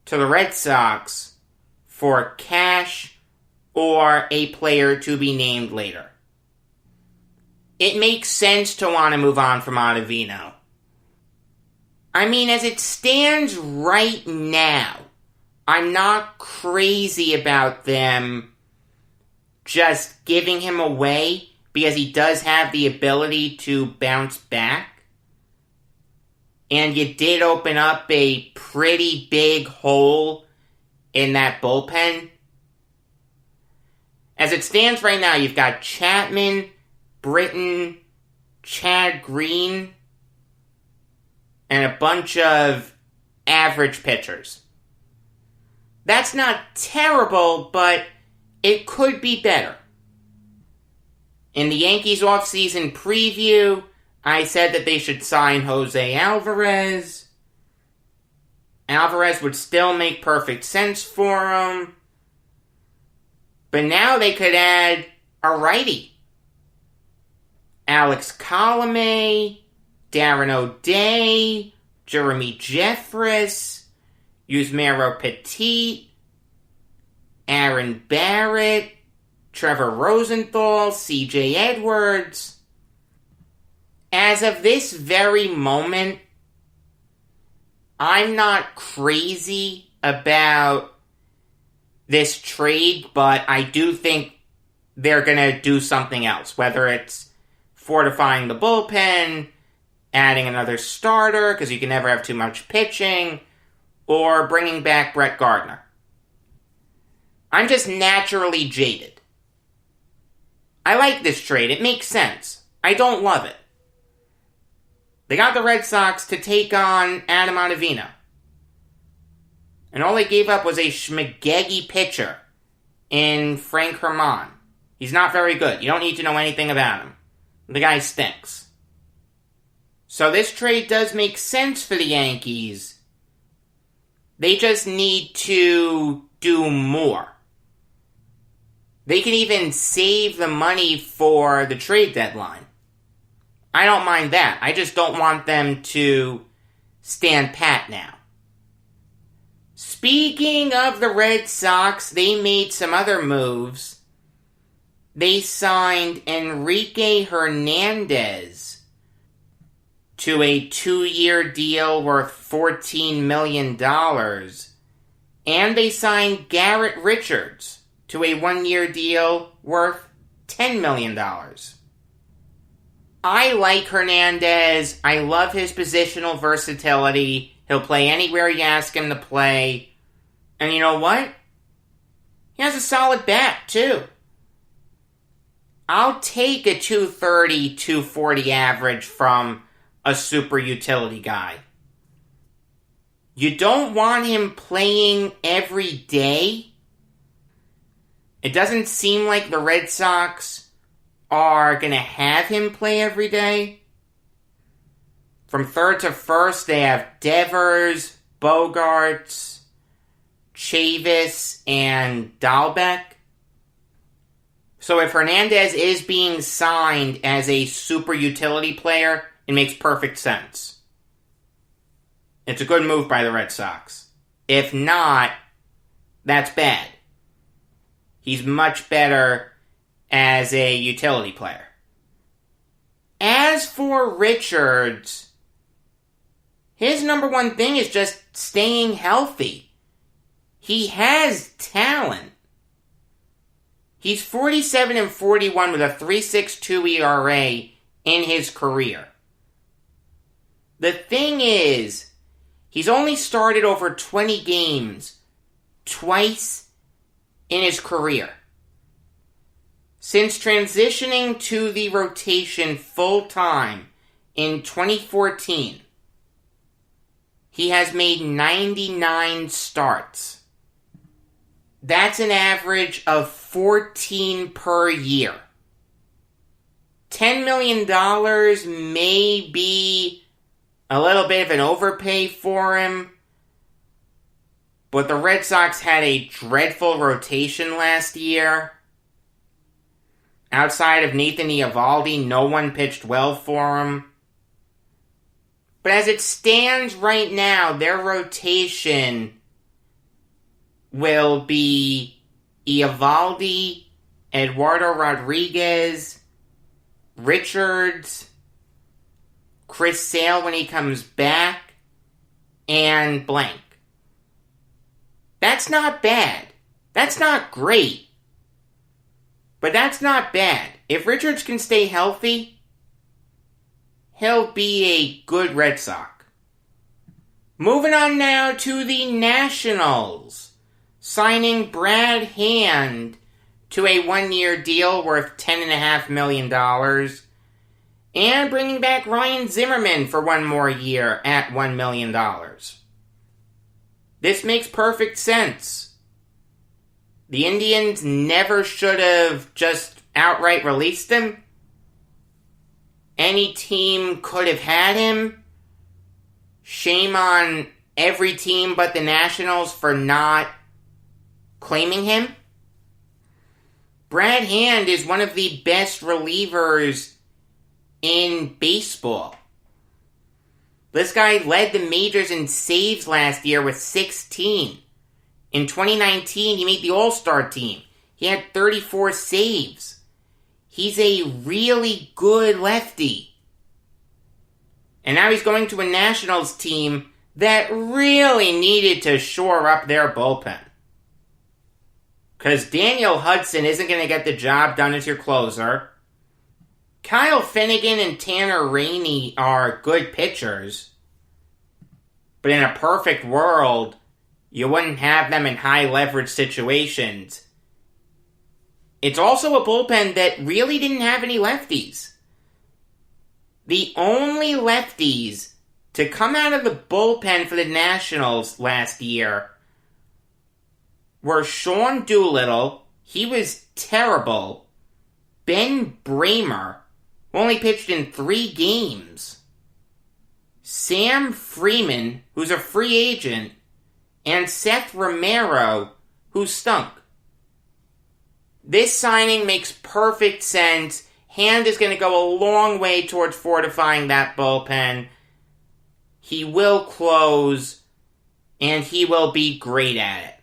to the Red Sox for cash or a player to be named later. It makes sense to want to move on from Ottavino. I mean, as it stands right now, I'm not crazy about them just giving him away because he does have the ability to bounce back. And you did open up a pretty big hole in that bullpen. As it stands right now, you've got Chapman, Britton, Chad Green, and a bunch of average pitchers. That's not terrible, but it could be better. In the Yankees offseason preview, I said that they should sign Jose Alvarez. Alvarez would still make perfect sense for them. But now they could add a righty. Alex Colomé, Darren O'Day, Jeremy Jeffress, Yusmeiro Petit, Aaron Barrett, Trevor Rosenthal, C.J. Edwards. As of this very moment, I'm not crazy about this trade, but I do think they're going to do something else, whether it's fortifying the bullpen, adding another starter, because you can never have too much pitching, or bringing back Brett Gardner. I'm just naturally jaded. I like this trade. It makes sense. I don't love it. They got the Red Sox to take on Adam Ottavino. And all they gave up was a schmageggy pitcher in Frank Herman. He's not very good. You don't need to know anything about him. The guy stinks. So this trade does make sense for the Yankees. They just need to do more. They can even save the money for the trade deadline. I don't mind that. I just don't want them to stand pat now. Speaking of the Red Sox, they made some other moves. They signed Enrique Hernandez to a 2-year deal worth $14 million. And they signed Garrett Richards to a 1-year deal worth $10 million. I like Hernandez. I love his positional versatility. He'll play anywhere you ask him to play. And you know what? He has a solid bat, too. I'll take a 230, 240 average from a super utility guy. You don't want him playing every day. It doesn't seem like the Red Sox are going to have him play every day. From third to first, they have Devers, Bogarts, Chavis, and Dahlbeck. So if Hernandez is being signed as a super utility player, it makes perfect sense. It's a good move by the Red Sox. If not, that's bad. He's much better as a utility player. As for Richards, his number one thing is just staying healthy. He has talent. He's 47-41 with a 3.62 ERA in his career. The thing is, he's only started over 20 games twice in his career. Since transitioning to the rotation full-time in 2014, he has made 99 starts. That's an average of 14 per year. $10 million may be a little bit of an overpay for him, but the Red Sox had a dreadful rotation last year. Outside of Nathan Eovaldi, no one pitched well for him. But as it stands right now, their rotation will be Eovaldi, Eduardo Rodriguez, Richards, Chris Sale when he comes back, and blank. That's not bad. That's not great. But that's not bad. If Richards can stay healthy, he'll be a good Red Sox. Moving on now to the Nationals, signing Brad Hand to a one-year deal worth $10.5 million, and bringing back Ryan Zimmerman for one more year at $1 million. This makes perfect sense. The Indians never should have just outright released him. Any team could have had him. Shame on every team but the Nationals for not claiming him. Brad Hand is one of the best relievers in baseball. This guy led the majors in saves last year with 16. In 2019, he made the All-Star team. He had 34 saves. He's a really good lefty. And now he's going to a Nationals team that really needed to shore up their bullpen. Because Daniel Hudson isn't going to get the job done as your closer. Kyle Finnegan and Tanner Rainey are good pitchers. But in a perfect world, you wouldn't have them in high-leverage situations. It's also a bullpen that really didn't have any lefties. The only lefties to come out of the bullpen for the Nationals last year were Sean Doolittle, he was terrible, Ben Bramer, who only pitched in 3 games, Sam Freeman, who's a free agent, and Seth Romero, who stunk. This signing makes perfect sense. Hand is going to go a long way towards fortifying that bullpen. He will close, and he will be great at it.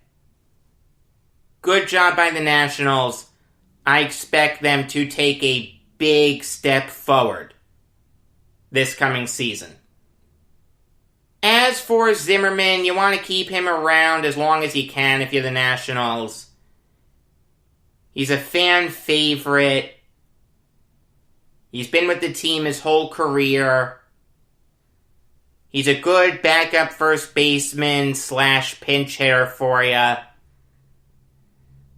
Good job by the Nationals. I expect them to take a big step forward this coming season. As for Zimmerman, you want to keep him around as long as you can if you're the Nationals. He's a fan favorite. He's been with the team his whole career. He's a good backup first baseman / pinch hitter for you.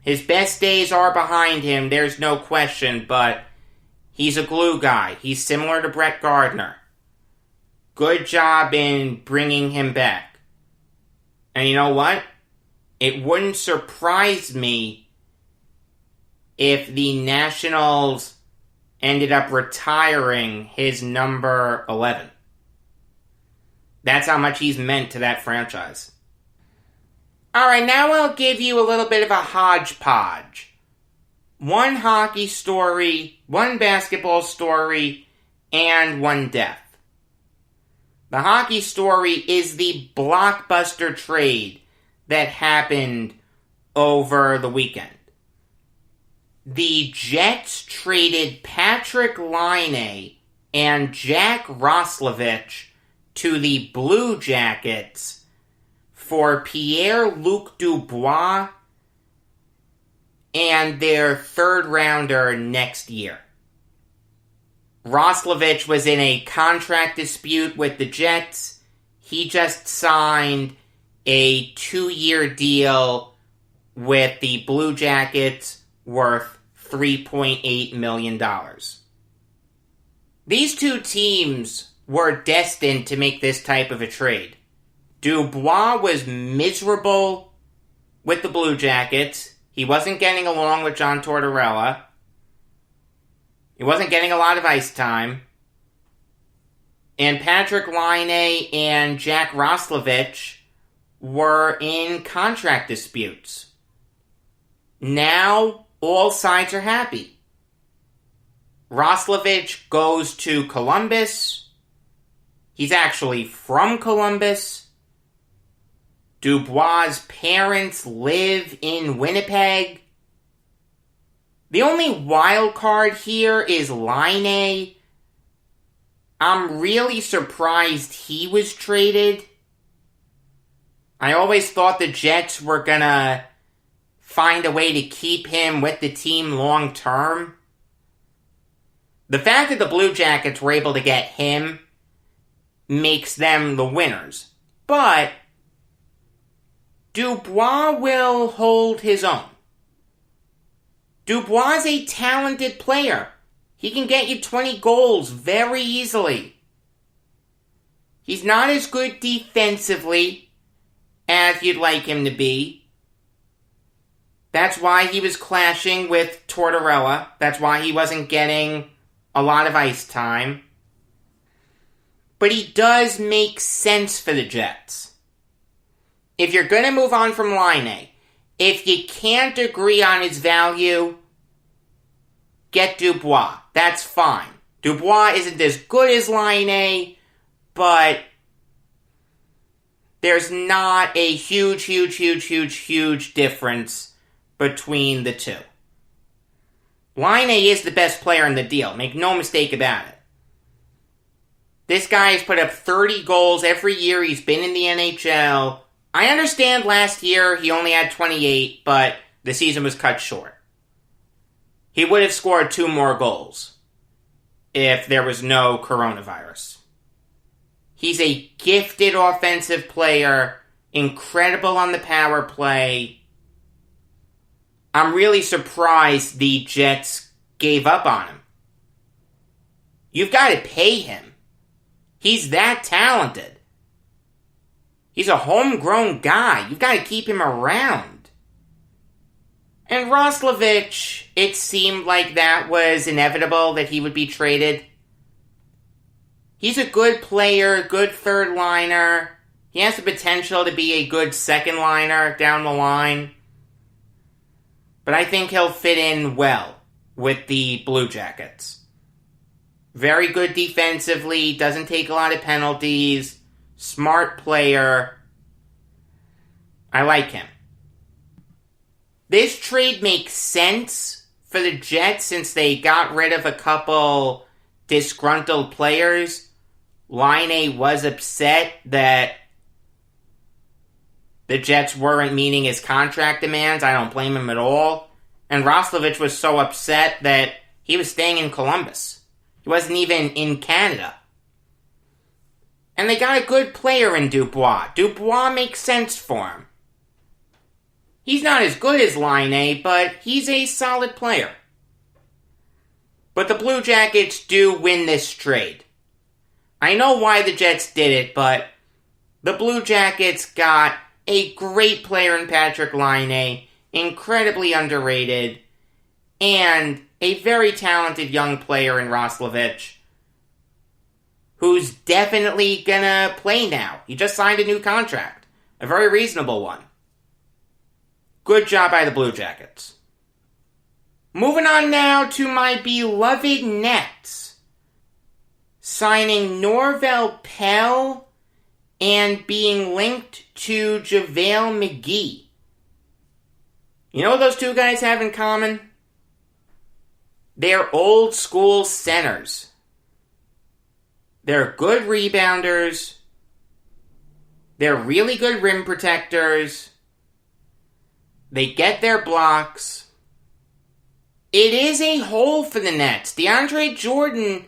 His best days are behind him, there's no question, but he's a glue guy. He's similar to Brett Gardner. Good job in bringing him back. And you know what? It wouldn't surprise me if the Nationals ended up retiring his number 11. That's how much he's meant to that franchise. Alright, now I'll give you a little bit of a hodgepodge. One hockey story, one basketball story, and one death. The hockey story is the blockbuster trade that happened over the weekend. The Jets traded Patrick Laine and Jack Roslovic to the Blue Jackets for Pierre-Luc Dubois and their third rounder next year. Roslovic was in a contract dispute with the Jets. He just signed a 2-year deal with the Blue Jackets worth $3.8 million. These two teams were destined to make this type of a trade. Dubois was miserable with the Blue Jackets. He wasn't getting along with John Tortorella. He wasn't getting a lot of ice time. And Patrick Laine and Jack Roslovic were in contract disputes. Now, all sides are happy. Roslovic goes to Columbus. He's actually from Columbus. Dubois' parents live in Winnipeg. The only wild card here is Laine. I'm really surprised he was traded. I always thought the Jets were gonna find a way to keep him with the team long term. The fact that the Blue Jackets were able to get him makes them the winners. But Dubois will hold his own. Dubois is a talented player. He can get you 20 goals very easily. He's not as good defensively as you'd like him to be. That's why he was clashing with Tortorella. That's why he wasn't getting a lot of ice time. But he does make sense for the Jets. If you're going to move on from Laine, if you can't agree on his value, get Dubois. That's fine. Dubois isn't as good as Laine, but there's not a huge difference between the two. Laine is the best player in the deal. Make no mistake about it. This guy has put up 30 goals every year he's been in the NHL. I understand last year he only had 28, but the season was cut short. He would have scored 2 more goals if there was no coronavirus. He's a gifted offensive player, incredible on the power play. I'm really surprised the Jets gave up on him. You've got to pay him. He's that talented. He's a homegrown guy. You've got to keep him around. And Roslovic, it seemed like that was inevitable that he would be traded. He's a good player, good third liner. He has the potential to be a good second liner down the line. But I think he'll fit in well with the Blue Jackets. Very good defensively, doesn't take a lot of penalties, smart player. I like him. This trade makes sense for the Jets since they got rid of a couple disgruntled players. Laine was upset that the Jets weren't meeting his contract demands. I don't blame him at all. And Roslovic was so upset that he was staying in Columbus. He wasn't even in Canada. And they got a good player in Dubois. Dubois makes sense for him. He's not as good as Laine, but he's a solid player. But the Blue Jackets do win this trade. I know why the Jets did it, but the Blue Jackets got a great player in Patrick Laine, incredibly underrated, and a very talented young player in Roslovic, who's definitely gonna play now. He just signed a new contract. A very reasonable one. Good job by the Blue Jackets. Moving on now to my beloved Nets. Signing Norvel Pelle and being linked to JaVale McGee. You know what those two guys have in common? They're old school centers. They're good rebounders. They're really good rim protectors. They get their blocks. It is a hole for the Nets. DeAndre Jordan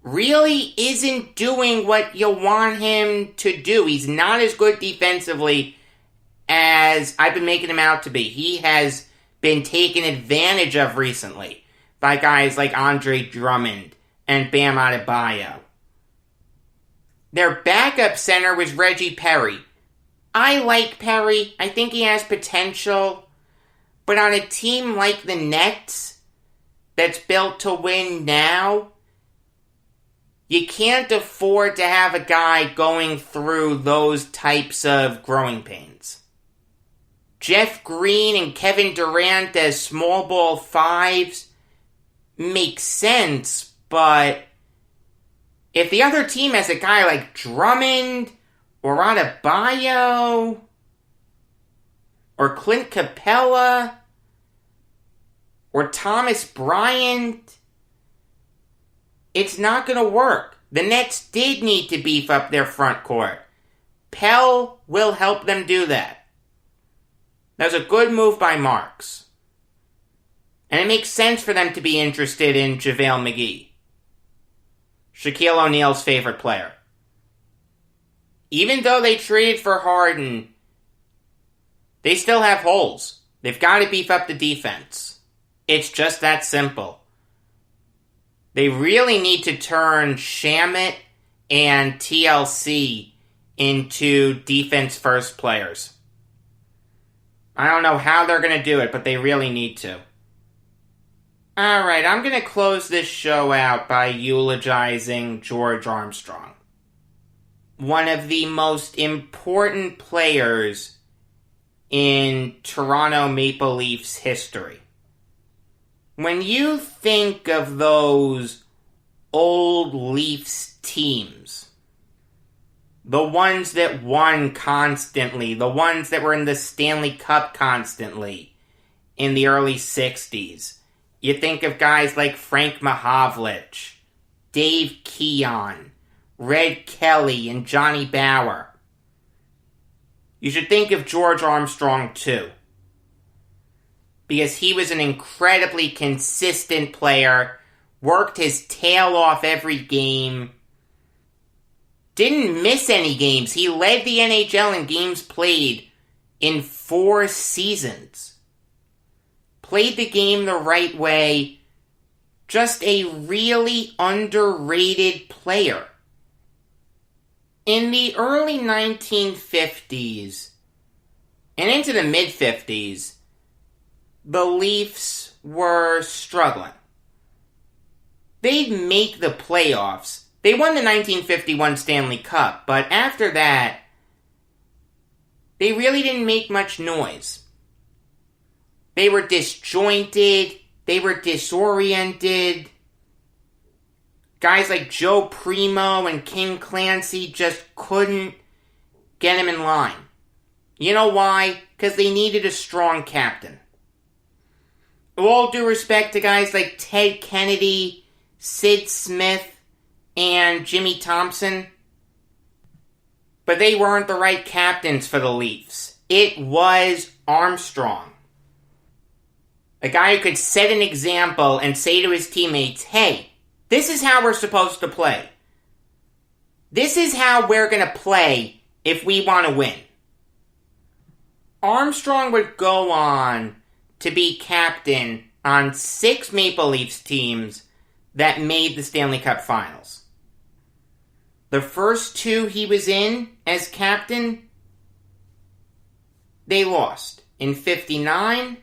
really isn't doing what you want him to do. He's not as good defensively as I've been making him out to be. He has been taken advantage of recently by guys like Andre Drummond and Bam Adebayo. Their backup center was Reggie Perry. I like Perry. I think he has potential. But on a team like the Nets, that's built to win now, you can't afford to have a guy going through those types of growing pains. Jeff Green and Kevin Durant as small ball fives makes sense, but if the other team has a guy like Drummond or Adebayo or Clint Capella or Thomas Bryant, it's not going to work. The Nets did need to beef up their front court. Pell will help them do that. That was a good move by Marks. And it makes sense for them to be interested in JaVale McGee, Shaquille O'Neal's favorite player. Even though they traded for Harden, they still have holes. They've got to beef up the defense. It's just that simple. They really need to turn Shamet and TLC into defense-first players. I don't know how they're going to do it, but they really need to. Alright, I'm going to close this show out by eulogizing George Armstrong, one of the most important players in Toronto Maple Leafs history. When you think of those old Leafs teams, the ones that won constantly, the ones that were in the Stanley Cup constantly in the early 60s, you think of guys like Frank Mahovlich, Dave Keon, Red Kelly, and Johnny Bower. You should think of George Armstrong too, because he was an incredibly consistent player, worked his tail off every game, didn't miss any games. He led the NHL in games played in 4 seasons. Played the game the right way. Just a really underrated player. In the early 1950s and into the mid-50s, the Leafs were struggling. They'd make the playoffs. They won the 1951 Stanley Cup, but after that, they really didn't make much noise. They were disjointed. They were disoriented. Guys like Joe Primo and King Clancy just couldn't get him in line. You know why? Because they needed a strong captain. All due respect to guys like Ted Kennedy, Sid Smith, and Jimmy Thompson, but they weren't the right captains for the Leafs. It was Armstrong. A guy who could set an example and say to his teammates, hey, this is how we're supposed to play. This is how we're going to play if we want to win. Armstrong would go on to be captain on 6 Maple Leafs teams that made the Stanley Cup Finals. The first 2 he was in as captain, they lost. In 59,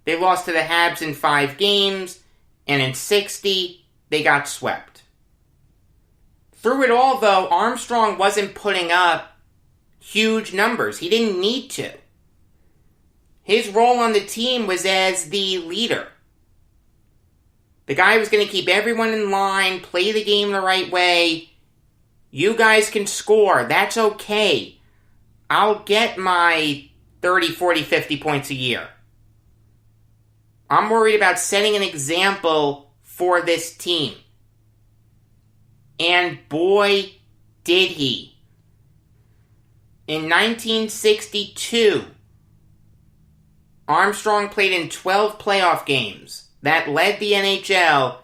they lost to the Habs in 5 games, and in 60, they got swept. Through it all, though, Armstrong wasn't putting up huge numbers. He didn't need to. His role on the team was as the leader. The guy was going to keep everyone in line, play the game the right way. You guys can score. That's okay. I'll get my 30, 40, 50 points a year. I'm worried about setting an example for this team. And boy, did he. In 1962, Armstrong played in 12 playoff games. That led the NHL,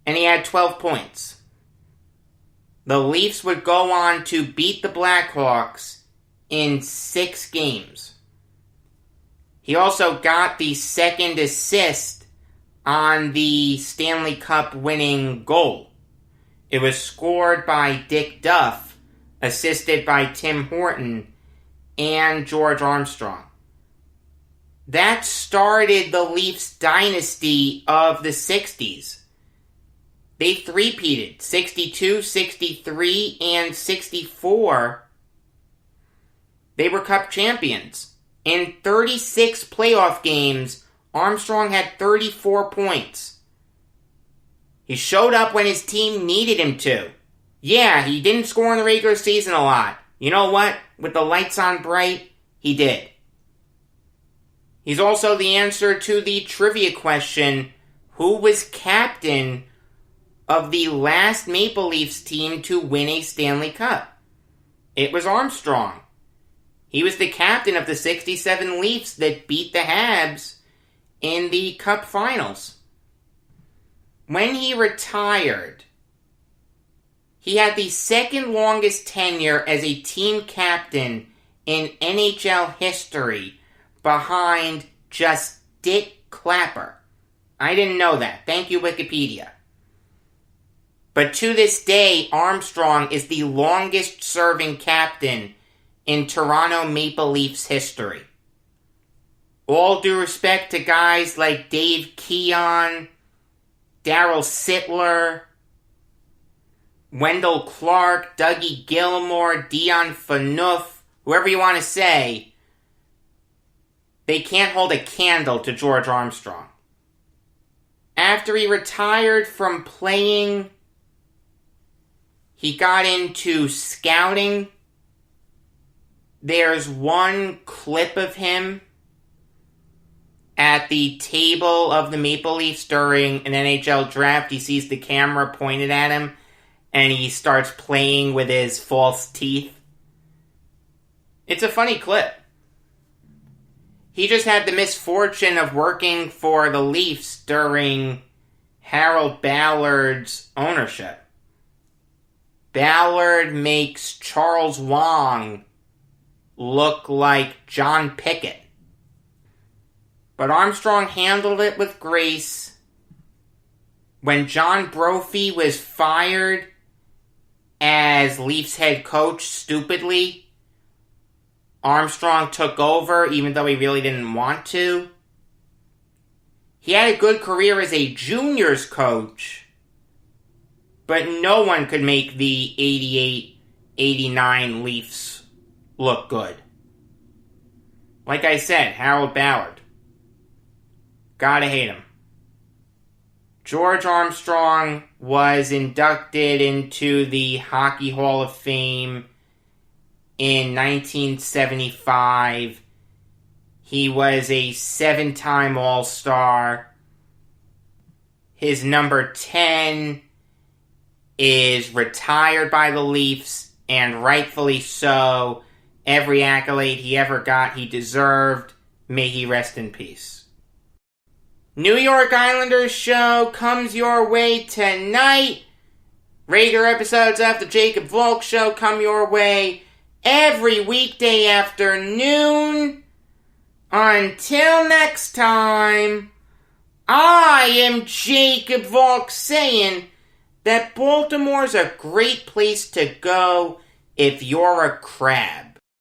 and he had 12 points. The Leafs would go on to beat the Blackhawks in 6 games. He also got the second assist on the Stanley Cup winning goal. It was scored by Dick Duff, assisted by Tim Horton and George Armstrong. That started the Leafs dynasty of the 60s. They three-peated, 62, 63, and 64. They were Cup champions. In 36 playoff games, Armstrong had 34 points. He showed up when his team needed him to. Yeah, he didn't score in the regular season a lot. You know what? With the lights on bright, he did. He's also the answer to the trivia question, who was captain of the last Maple Leafs team to win a Stanley Cup? It was Armstrong. He was the captain of the 67 Leafs that beat the Habs in the Cup Finals. When he retired, he had the second longest tenure as a team captain in NHL history, behind just Dick Clapper. I didn't know that. Thank you, Wikipedia. But to this day, Armstrong is the longest serving captain in Toronto Maple Leafs history. All due respect to guys like Dave Keon, Darryl Sittler, Wendell Clark, Dougie Gilmore, Dion Phaneuf, whoever you want to say, they can't hold a candle to George Armstrong. After he retired from playing, he got into scouting. There's one clip of him at the table of the Maple Leafs during an NHL draft. He sees the camera pointed at him, and he starts playing with his false teeth. It's a funny clip. He just had the misfortune of working for the Leafs during Harold Ballard's ownership. Ballard makes Charles Wang look like John Pickett. But Armstrong handled it with grace. When John Brophy was fired as Leafs head coach stupidly, Armstrong took over even though he really didn't want to. He had a good career as a juniors coach, but no one could make the 88-89 Leafs look good. Like I said, Harold Ballard. Gotta hate him. George Armstrong was inducted into the Hockey Hall of Fame in 1975. He was a 7-time All-Star. His number 10 is retired by the Leafs, and rightfully so. Every accolade he ever got, he deserved. May he rest in peace. New York Islanders show comes your way tonight. Regular episodes of the Jacob Valk show come your way every weekday afternoon. Until next time, I am Jacob Valk saying that Baltimore's a great place to go if you're a crab.